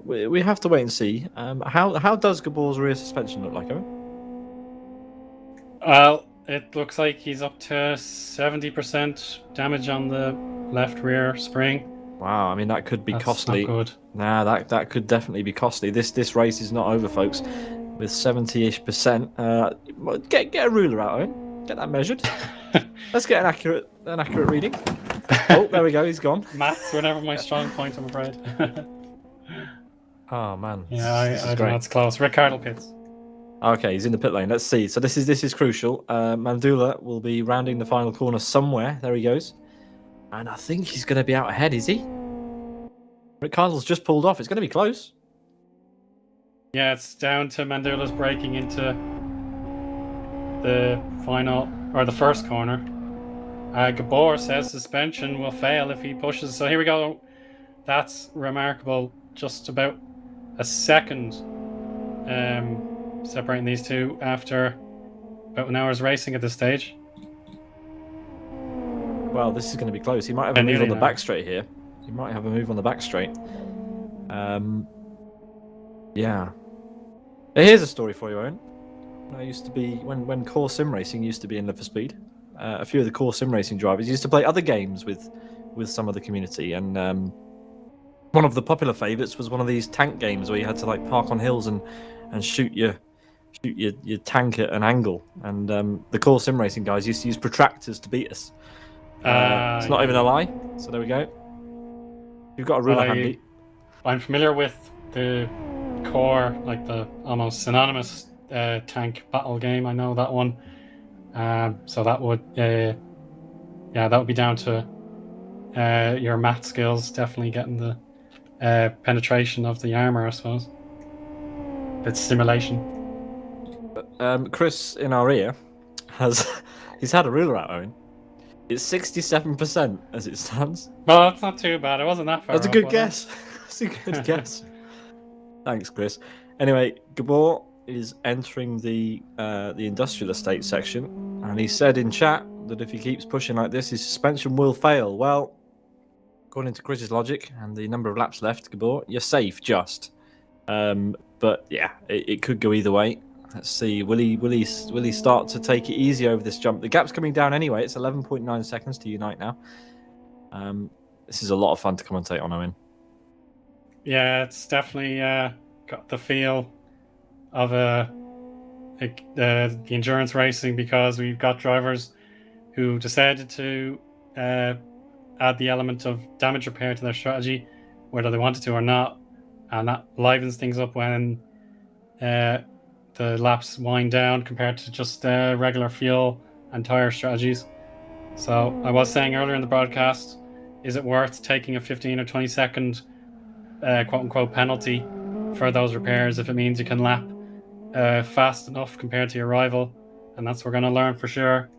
We have to wait and see. How does Gabor's rear suspension look like, Owen? Well, it looks like he's up to 70% damage on the left rear spring. Wow, I mean that could be That's costly. not good. Nah, that could definitely be costly. This race is not over, folks. With 70-ish%. Get a ruler out, Owen. Get that measured. Let's get an accurate reading. Oh, there we go. He's gone. Maths were never my strong point, I'm afraid. Oh man. Yeah, I don't know. It's close. Ricardo pits. Okay, he's in the pit lane. Let's see. So this is crucial. Mandula will be rounding the final corner somewhere. There he goes. And I think he's going to be out ahead, is he? Ricardo's just pulled off. It's going to be close. Yeah, it's down to Mandula's breaking into the final, or the first corner. Gabor says suspension will fail if he pushes. So here we go. That's remarkable. Just about a second separating these two after about an hour's racing at this stage. Well, this is going to be close. He might have a move on the back straight here. He might have a move on the back straight. Yeah. Here's a story for you, Owen. I used to be when core sim racing used to be in Live for Speed. A few of the core sim racing drivers used to play other games with some of the community, and one of the popular favourites was one of these tank games where you had to like park on hills and shoot your tank at an angle. And the core sim racing guys used to use protractors to beat us. It's not even a lie. So there we go. You've got a ruler handy. I'm familiar with the core, like the almost synonymous tank battle game. I know that one. So that would, that would be down to your math skills, definitely getting the penetration of the armor, I suppose. It's simulation. Chris in our ear he's had a ruler out, Owen. It's 67% as it stands. Well, that's not too bad. It wasn't that far. That's a good guess. That's a good guess. Thanks, Chris. Anyway, Gabor is entering the industrial estate section, and he said in chat that if he keeps pushing like this, his suspension will fail. Well, according to Chris's logic and the number of laps left, Gabor, you're safe just. But yeah, it could go either way. Let's see. Will he start to take it easy over this jump? The gap's coming down anyway. It's 11.9 seconds to Unite now. This is a lot of fun to commentate on, Owen. Yeah, it's definitely got the feel of the endurance racing, because we've got drivers who decided to add the element of damage repair to their strategy, whether they wanted to or not, and that livens things up when the laps wind down compared to just regular fuel and tire strategies. So I was saying earlier in the broadcast, is it worth taking a 15 or 20 second quote-unquote penalty for those repairs if it means you can lap fast enough compared to your rival? And that's what we're going to learn for sure.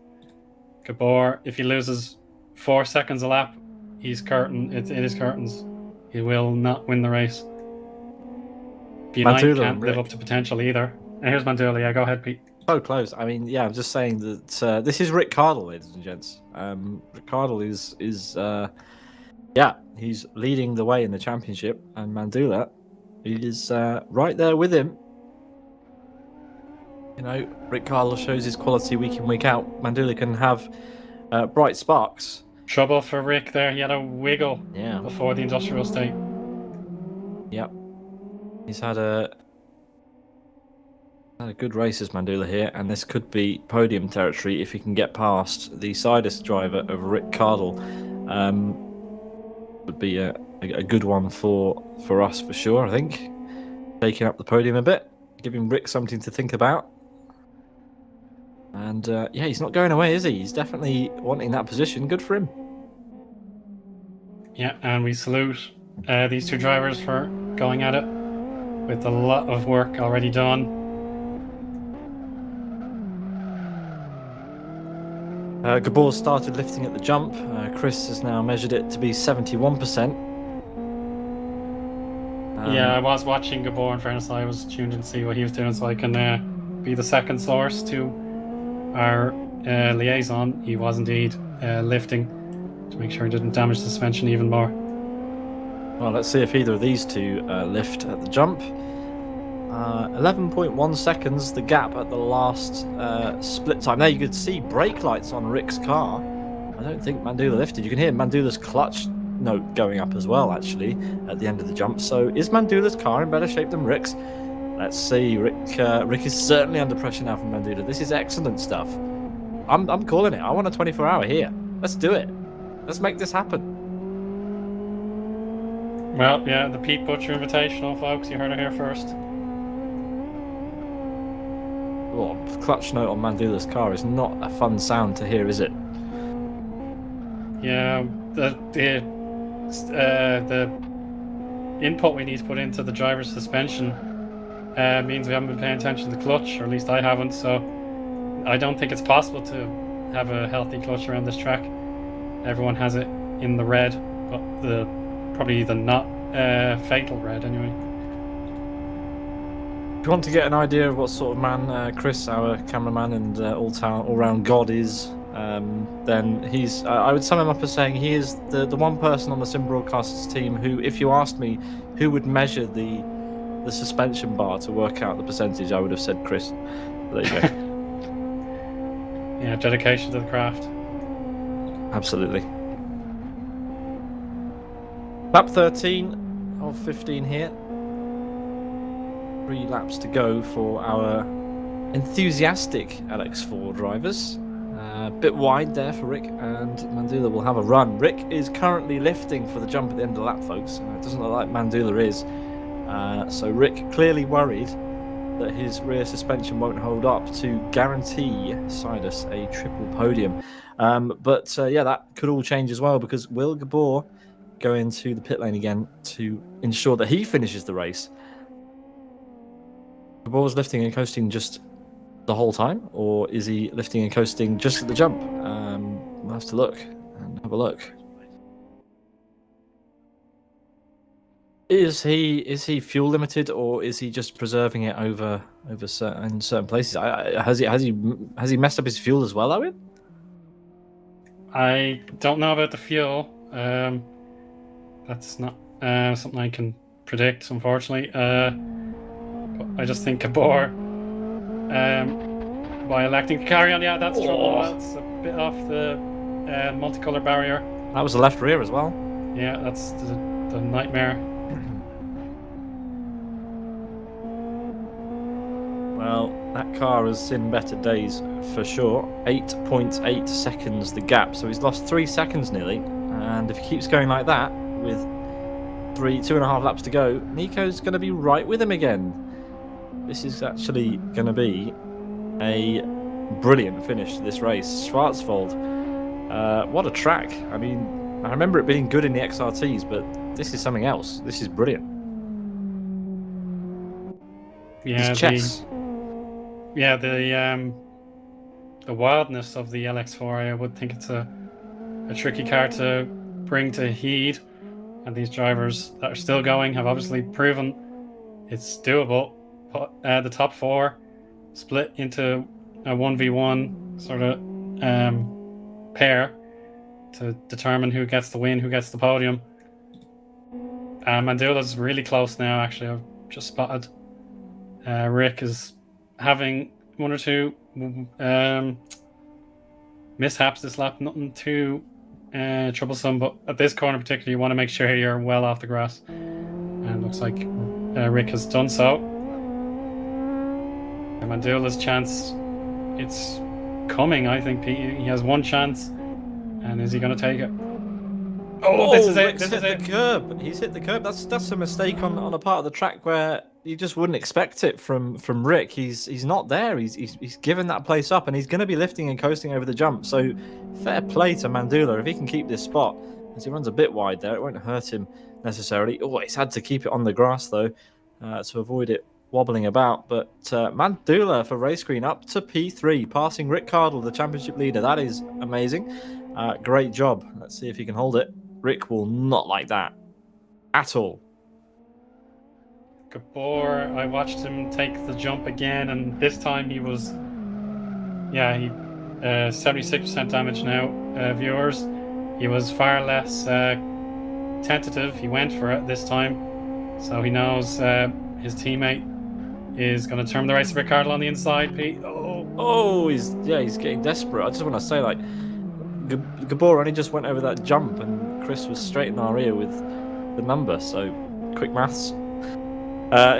Gabor, if he loses 4 seconds a lap, he's curtain. It is curtains. He will not win the race. Unite can't live up to potential either. And here's Mandula. Yeah, go ahead, Pete. So close. I mean, yeah, I'm just saying that this is Rick Cardle, ladies and gents. Rick Cardle is he's leading the way in the championship, and Mandula is right there with him. You know, Rick Cardle shows his quality week in, week out. Mandula can have bright sparks. Trouble for Rick there. He had a wiggle before the industrial estate. Yep. He's had a good race as Mandula here, and this could be podium territory if he can get past the sidest driver of Rick Cardle. Would be a good one for us for sure, I think. Taking up the podium a bit, giving Rick something to think about. And he's not going away, is he? He's definitely wanting that position. Good for him. Yeah, and we salute these two drivers for going at it with a lot of work already done. Gabor started lifting at the jump. Chris has now measured it to be 71%. Yeah, I was watching Gabor, in fairness. I was tuned in to see what he was doing, so I can be the second source to our liaison. He was indeed lifting to make sure he didn't damage the suspension even more. Well, let's see if either of these two lift at the jump. 11.1 seconds, the gap at the last split time. There you could see brake lights on Rick's car. I don't think Mandula lifted. You can hear Mandula's clutch note going up as well, actually, at the end of the jump. So is Mandula's car in better shape than Rick's? Let's see. Rick is certainly under pressure now from Mandula. This is excellent stuff. I'm calling it. I want a 24-hour here. Let's do it. Let's make this happen. Well, yeah, the Pete Butcher Invitational, folks. You heard it here first. Oh, clutch note on Mandula's car is not a fun sound to hear, is it? Yeah, the input we need to put into the driver's suspension means we haven't been paying attention to the clutch, or at least I haven't. So I don't think it's possible to have a healthy clutch around this track. Everyone has it in the red, but probably the not fatal red anyway. If you want to get an idea of what sort of man Chris, our cameraman and all-round god is, then he's. I would sum him up as saying he is the one person on the Sim Broadcasters team who, if you asked me who would measure the suspension bar to work out the percentage, I would have said Chris. There you go. Yeah, dedication to the craft. Absolutely. Lap 13 of 15 here. 3 laps to go for our enthusiastic LX4 drivers. A bit wide there for Rick, and Mandula will have a run. Rick is currently lifting for the jump at the end of the lap, folks. It doesn't look like Mandula is. So Rick clearly worried that his rear suspension won't hold up to guarantee Sidus a triple podium. But that could all change as well, because will Gabor go into the pit lane again to ensure that he finishes the race? Gabor's lifting and coasting just the whole time, or is he lifting and coasting just at the jump? We'll have to look and have a look. Is he fuel limited, or is he just preserving it over certain places? Has he messed up his fuel as well, Owen? I don't know about the fuel. That's not something I can predict, unfortunately. But I just think Gabor, by electing to carry on, yeah, that's trouble. That's a bit off the multicolor barrier. That was the left rear as well. Yeah, that's the nightmare. Well, that car has seen better days for sure. 8.8 seconds the gap, so he's lost 3 seconds nearly. And if he keeps going like that, with 2.5 laps to go, Nico's going to be right with him again. This is actually going to be a brilliant finish to this race. Schwarzwald, what a track. I mean, I remember it being good in the XRTs, but this is something else. This is brilliant. Yeah, it's chess. The wildness of the LX4, I would think it's a tricky car to bring to heed, and these drivers that are still going have obviously proven it's doable. But the top 4 split into a 1v1 sort of pair to determine who gets the win, who gets the podium. Mandula's really close now, actually. I've just spotted Rick is having 1 or 2 mishaps this lap. Nothing too troublesome, but at this corner particularly, you want to make sure you're well off the grass. And it looks like Rick has done so. And Mandula's chance, it's coming, I think. He has 1 chance, and is he going to take it? Oh, this is it. This is it. The curb. He's hit the curb. That's a mistake on a part of the track where you just wouldn't expect it from Rick. He's not there. He's given that place up, and he's going to be lifting and coasting over the jump. So fair play to Mandula. If he can keep this spot, as he runs a bit wide there, it won't hurt him necessarily. Oh, he's had to keep it on the grass though to avoid it wobbling about. But Mandula for race green up to P3, passing Rick Cardle, the championship leader. That is amazing. Great job. Let's see if he can hold it. Rick will not like that at all. Gabor, I watched him take the jump again, and this time he was, yeah, he 76% damage now, viewers. He was far less tentative. He went for it this time, so he knows his teammate is going to turn the race. Ricardo on the inside, Pete. Oh, he's getting desperate. I just want to say, like, Gabor only just went over that jump, and Chris was straight in our ear with the number. So, quick maths.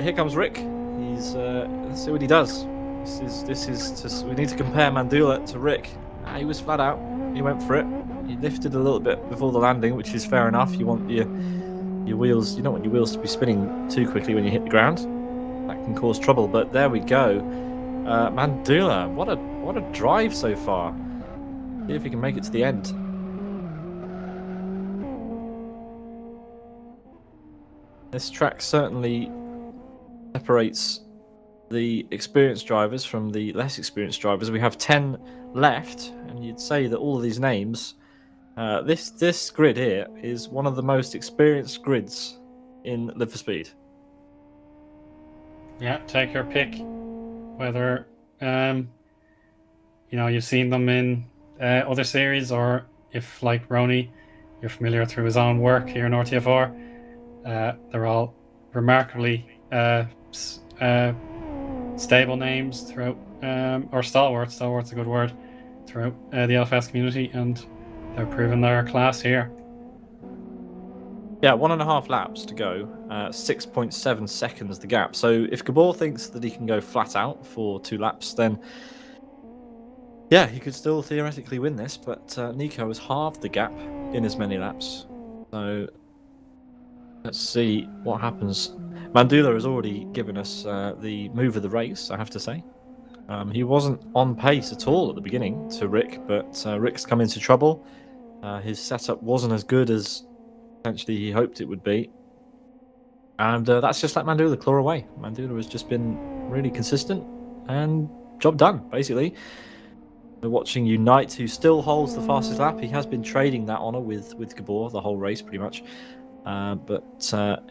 Here comes Rick. He's let's see what he does. This is just, we need to compare Mandula to Rick. He was flat out. He went for it. He lifted a little bit before the landing, which is fair enough. You want your wheels. You don't want your wheels to be spinning too quickly when you hit the ground. That can cause trouble. But there we go. Mandula, what a drive so far. See if he can make it to the end. This track certainly separates the experienced drivers from the less experienced drivers. We have 10 left, and you'd say that all of these names, this grid here is one of the most experienced grids in Live for Speed. Yeah, take your pick. Whether you've seen them in other series, or if, like Rony, you're familiar through his own work here in RTFR. They're all remarkably stable names throughout, or stalwarts. Stalwart's a good word, throughout the LFS community, and they're proving their class here. Yeah, 1.5 laps to go, 6.7 seconds the gap. So if Gabor thinks that he can go flat out for 2 laps, then yeah, he could still theoretically win this, but Nico has halved the gap in as many laps. So let's see what happens. Mandula has already given us the move of the race, I have to say. He wasn't on pace at all at the beginning to Rick, but Rick's come into trouble. His setup wasn't as good as potentially he hoped it would be. And that's just let Mandula claw away. Mandula has just been really consistent and job done, basically. We're watching Unite, who still holds the fastest lap. He has been trading that honour with Gabor the whole race, pretty much. But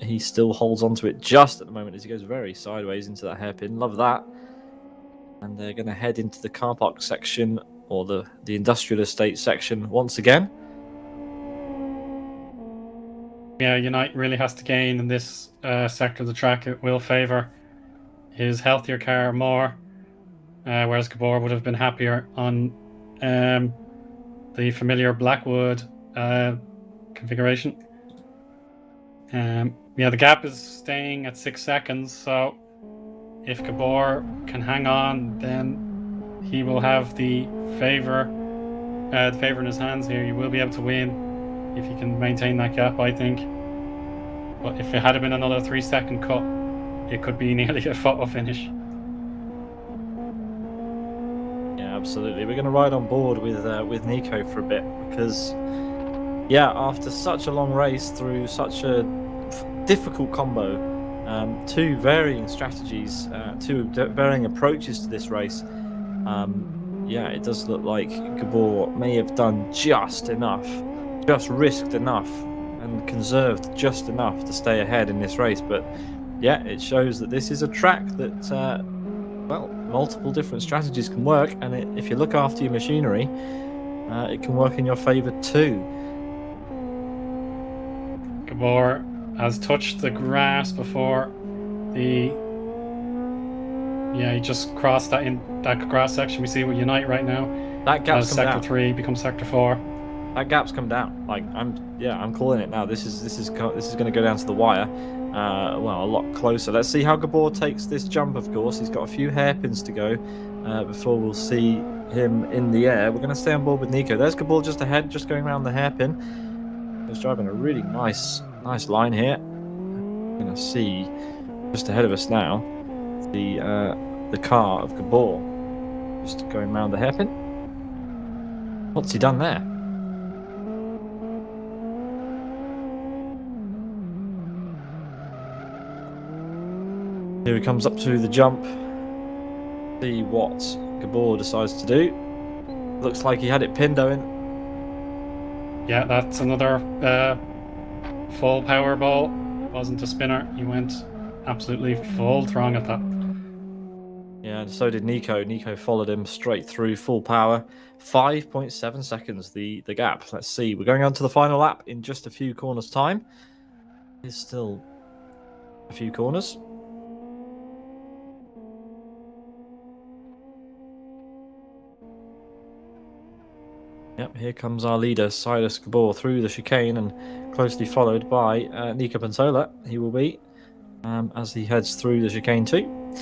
he still holds on to it just at the moment as he goes very sideways into that hairpin. Love that. And they're going to head into the car park section, or the industrial estate section once again. Yeah, Unite really has to gain in this sector of the track. It will favour his healthier car more, whereas Gabor would have been happier on the familiar Blackwood configuration. Yeah, the gap is staying at 6 seconds, so if Gabor can hang on, then he will have the favour in his hands here. He will be able to win if he can maintain that gap, I think. But if it had been another 3-second cut, it could be nearly a photo finish. Yeah, absolutely. We're going to ride on board with Nico for a bit, because yeah, after such a long race through such a difficult combo, 2 varying strategies, 2 varying approaches to this race, yeah, it does look like Gabor may have done just enough, just risked enough and conserved just enough to stay ahead in this race. But yeah, it shows that this is a track that well, multiple different strategies can work, and if you look after your machinery, it can work in your favour too. Gabor has touched the grass before he just crossed that in that grass section. We see with Unite right now. That gap's come sector down. 3 becomes sector 4. That gap's come down. Like I'm calling it now. This is going to go down to the wire. Well, a lot closer. Let's see how Gabor takes this jump. Of course, he's got a few hairpins to go before we'll see him in the air. We're going to stay on board with Nico. There's Gabor just ahead, just going around the hairpin. He's driving a really nice line here. We're going to see just ahead of us now the car of Gabor just going around the hairpin. What's he done there? Here he comes up to the jump. See what Gabor decides to do. Looks like he had it pinned, Eoin. Yeah, that's another full power ball. It wasn't a spinner. He went absolutely full throng at that. Yeah, and so did Nico. Nico followed him straight through, full power. 5.7 seconds, the gap. Let's see. We're going on to the final lap in just a few corners' time. There's still a few corners. Yep, here comes our leader, Silas Gabor, through the chicane and closely followed by Nico Pantola. He will be as he heads through the chicane too.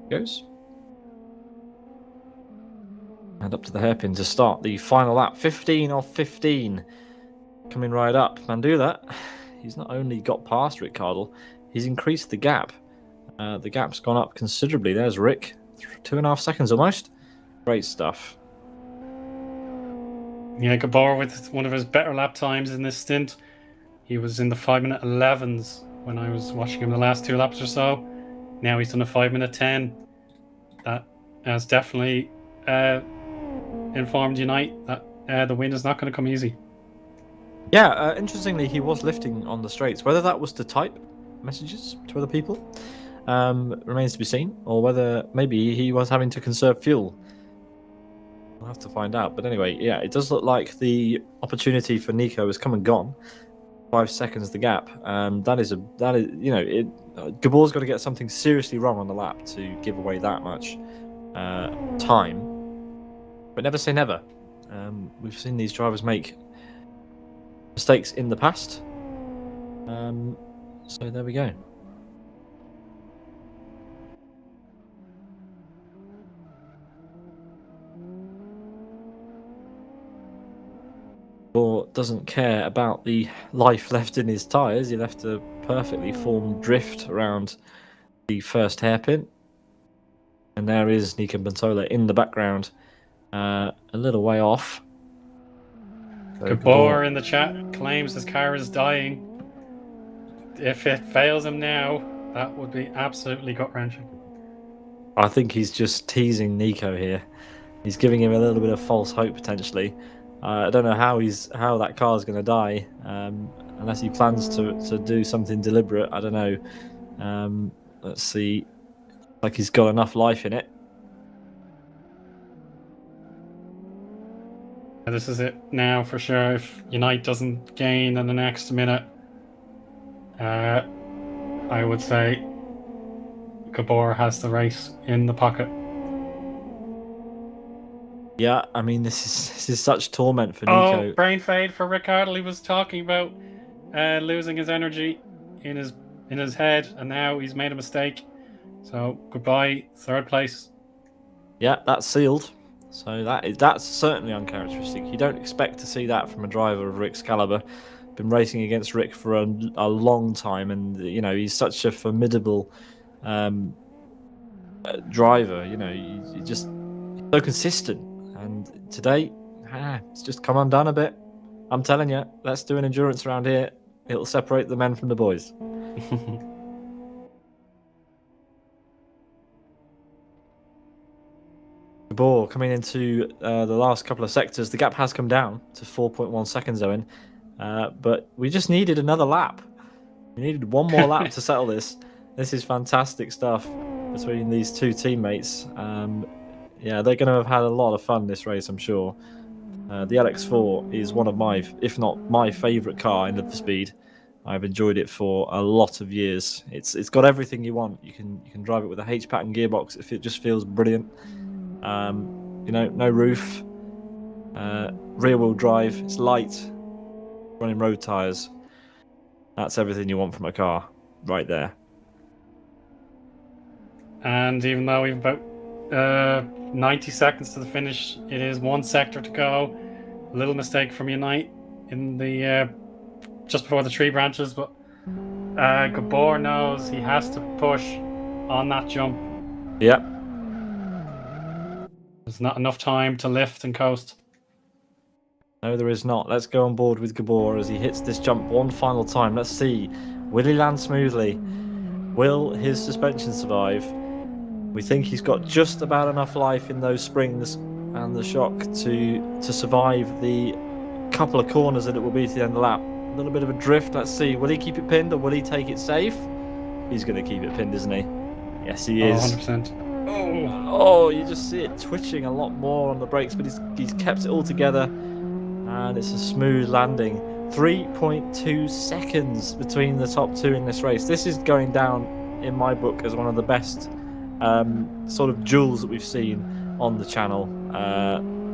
Goes. And up to the hairpin to start the final lap. 15 off 15. Coming right up. Mandula, he's not only got past Rick Cardle, he's increased the gap. The gap's gone up considerably. There's Rick. 2.5 seconds almost. Great stuff. Yeah, Gabor with one of his better lap times in this stint. He was in the 5-minute 11s when I was watching him the last 2 laps or so. Now he's done a 5-minute 10. That has definitely informed Unite that the win is not going to come easy. Yeah, interestingly, he was lifting on the straights. Whether that was to type messages to other people remains to be seen, or whether maybe he was having to conserve fuel. We'll have to find out. But anyway, yeah, it does look like the opportunity for Nico has come and gone. 5 seconds the gap. That is Gabor's got to get something seriously wrong on the lap to give away that much time. But never say never. We've seen these drivers make mistakes in the past. So there we go. Or doesn't care about the life left in his tyres. He left a perfectly formed drift around the first hairpin. And there is Nico Pantola in the background, a little way off. Gabor in the chat claims his car is dying. If it fails him now, that would be absolutely gut-wrenching. I think he's just teasing Nico here. He's giving him a little bit of false hope potentially. I don't know how that car's going to die, unless he plans to do something deliberate. I don't know. Let's see. Like he's got enough life in it. This is it now for sure. If Unite doesn't gain in the next minute, I would say Gabor has the race in the pocket. Yeah, I mean this is such torment for Nico. Oh, brain fade for Rick Cardle. He was talking about losing his energy in his head, and now he's made a mistake. So goodbye, 3rd place. Yeah, that's sealed. So that's certainly uncharacteristic. You don't expect to see that from a driver of Rick's caliber. Been racing against Rick for a long time, and he's such a formidable driver. He's just so consistent. And today, it's just come undone a bit. I'm telling you, let's do an endurance around here. It'll separate the men from the boys. Gabor coming into the last couple of sectors. The gap has come down to 4.1 seconds, Eoin. But we just needed another lap. We needed one more lap to settle this. This is fantastic stuff between these two teammates. Yeah, they're going to have had a lot of fun this race, I'm sure. The LX4 is one of my, if not my favourite car in the speed. I've enjoyed it for a lot of years. It's got everything you want. You can drive it with a H-pattern gearbox. It just feels brilliant. No roof, rear-wheel drive. It's light, running road tyres. That's everything you want from a car, right there. And even though we've about 90 seconds to the finish, it is 1 sector to go. A little mistake from Unite in the just before the tree branches, but Gabor knows he has to push on that jump. Yep. There's not enough time to lift and coast. No, there is not. Let's go on board with Gabor as he hits this jump one final time. Let's see. Will he land smoothly? Will his suspension survive? We think he's got just about enough life in those springs and the shock to survive the couple of corners that it will be to the end of the lap. A little bit of a drift. Let's see. Will he keep it pinned or will he take it safe? He's going to keep it pinned, isn't he? Yes, he Oh, is. 100%. Oh, you just see it twitching a lot more on the brakes, but he's kept it all together, and it's a smooth landing. 3.2 seconds between the top two in this race. This is going down in my book as one of the best sort of duels that we've seen on the channel.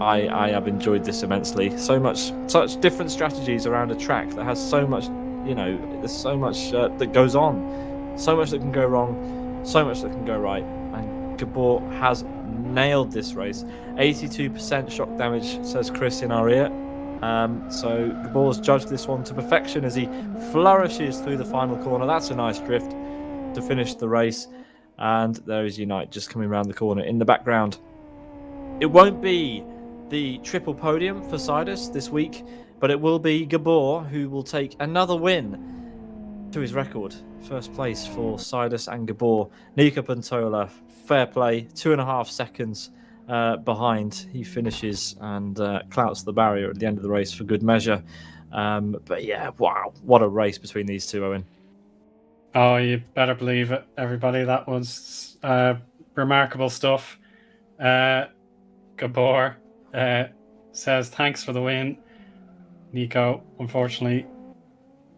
I have enjoyed this immensely. Such different strategies around a track that has so much, there's so much that goes on, so much that can go wrong, so much that can go right. And Gabor has nailed this race. 82% shock damage, says Chris in our ear. So Gabor's judged this one to perfection as he flourishes through the final corner. That's a nice drift to finish the race. And there is Unite just coming around the corner in the background. It won't be the triple podium for Sidus this week, but it will be Gabor who will take another win to his record. First place for Sidus and Gabor. Nika Pantola, fair play, 2.5 seconds behind. He finishes and clouts the barrier at the end of the race for good measure. But yeah, wow, what a race between these two, Eoin. Oh, you better believe it, everybody. That was remarkable stuff. Gabor says thanks for the win. Nico, unfortunately,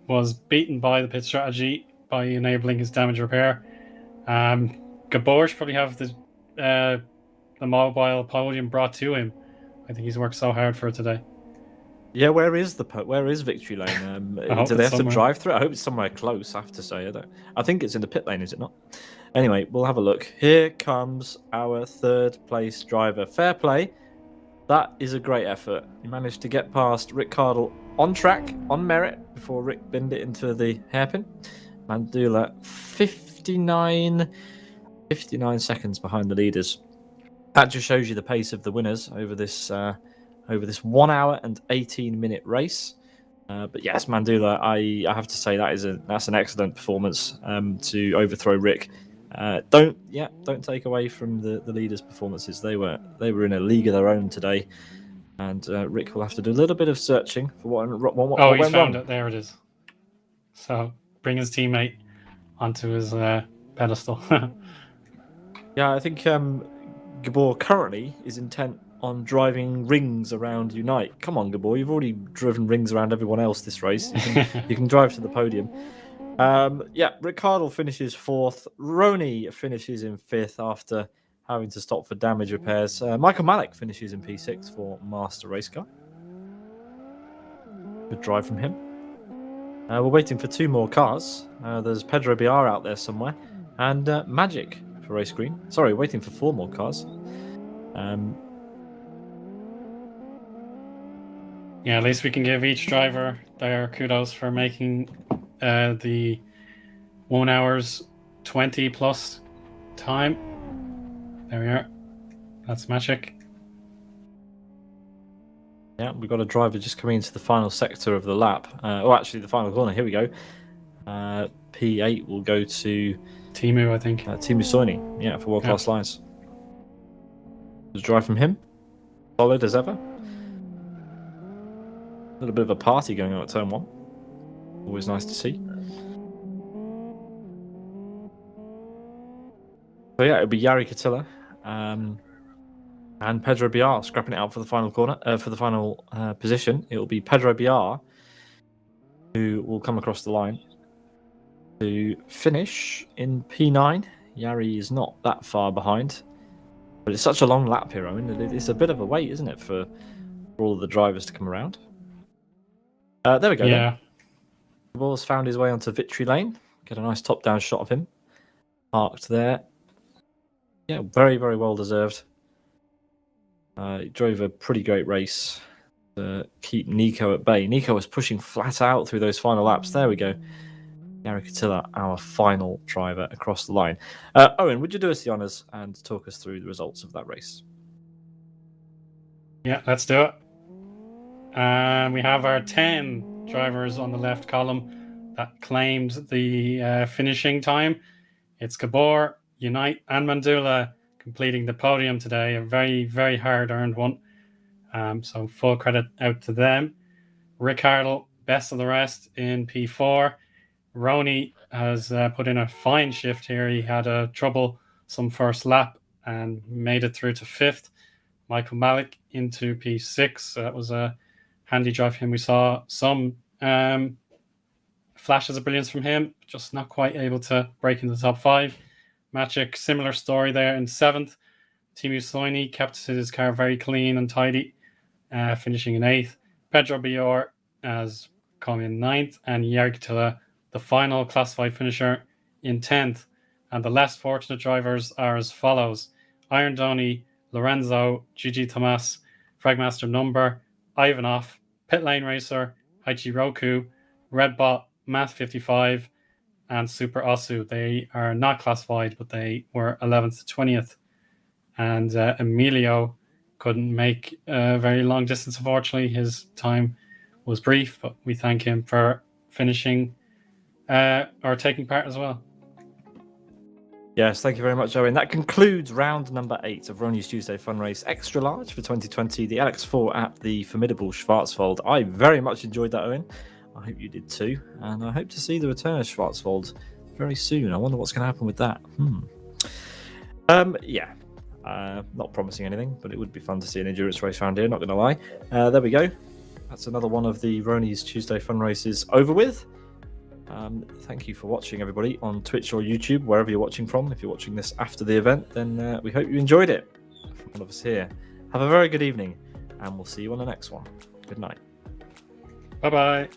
was beaten by the pit strategy by enabling his damage repair. Gabor should probably have the mobile podium brought to him. I think he's worked so hard for it today. Yeah, where is Victory Lane? Do they have to drive through it? I hope it's somewhere close. I have to say, I think it's in the pit lane, is it not? Anyway, we'll have a look. Here comes our third place driver. Fair play. That is a great effort. He managed to get past Rick Cardle on track, on merit, before Rick binned it into the hairpin. Mandula, 59 seconds behind the leaders. That just shows you the pace of the winners over this 1 hour and 18-minute race. But yes, Mandula, I have to say that's an excellent performance to overthrow Rick. Don't take away from the leaders' performances. They were in a league of their own today, and Rick will have to do a little bit of searching for what he's found it. There it is. So bring his teammate onto his pedestal. Yeah, I think Gabor currently is intent on driving rings around Unite. Come on, Gabor, you've already driven rings around everyone else this race. You can drive to the podium. Ricardo finishes 4th. Rony finishes in 5th after having to stop for damage repairs. Michael Malik finishes in P6 for Master Race Car. Good drive from him. We're waiting for 2 more cars. There's Pedro Biar out there somewhere. And Magic for Race Green. Sorry, waiting for 4 more cars. Yeah, at least we can give each driver their kudos for making the 1 hours 20 plus time. There we are. That's magic. Yeah, we've got a driver just coming into the final sector of the lap. Actually, the final corner. Here we go. P8 will go to Timu, I think. Timu Soini, yeah, for World Class Lines. There's a drive from him. Solid as ever. A little bit of a party going on at turn 1. Always nice to see. So yeah, it'll be Yari Katilla and Pedro Biar scrapping it out for the final corner, for the final position. It will be Pedro Biar who will come across the line to finish in P9. Yari is not that far behind, but it's such a long lap here. I mean, it's a bit of a wait, isn't it, for all of the drivers to come around? There we go. Yeah. The ball's found his way onto Victory Lane. Get a nice top-down shot of him parked there. Yeah, very, very well deserved. He drove a pretty great race to keep Nico at bay. Nico was pushing flat out through those final laps. There we go. Yari Katilla, our final driver across the line. Eoin, would you do us the honours and talk us through the results of that race? Yeah, let's do it. And we have our 10 drivers on the left column that claimed the finishing time. It's Gabor, Unite, and Mandula completing the podium today. A very, very hard-earned one. So full credit out to them. Rick Hartle, best of the rest in P4. Rony has put in a fine shift here. He had a troublesome first lap and made it through to fifth. Michael Malik into P6. That was a handy drive for him. We saw some flashes of brilliance from him, just not quite able to break into the top five. Magic, similar story there in seventh. Timu Soini kept his car very clean and tidy, finishing in eighth. Pedro Bior has come in ninth, and Yergtila, the final classified finisher, in 10th. And the less fortunate drivers are as follows: Iron Donny, Lorenzo, Gigi Tomas, Fragmaster Number, Ivanov, Pit Lane Racer, Haichi Roku, Redbot, Math 55, and Super Osu. They are not classified, but they were 11th to 20th. And Emilio couldn't make a very long distance, unfortunately. His time was brief, but we thank him for finishing or taking part as well. Yes, thank you very much, Owen. That concludes round number 8 of Rony's Tuesday Fun Race Extra Large for 2020, the LX4 at the formidable Schwarzwald. I very much enjoyed that, Owen. I hope you did too. And I hope to see the return of Schwarzwald very soon. I wonder what's going to happen with that. Not promising anything, but it would be fun to see an endurance race around here, not going to lie. There we go. That's another one of the Rony's Tuesday Fun Races over with. Thank you for watching, everybody, on Twitch or YouTube, wherever you're watching from. If you're watching this after the event, then we hope you enjoyed it. From one of us here. Have a very good evening, and we'll see you on the next one. Good night. Bye-bye.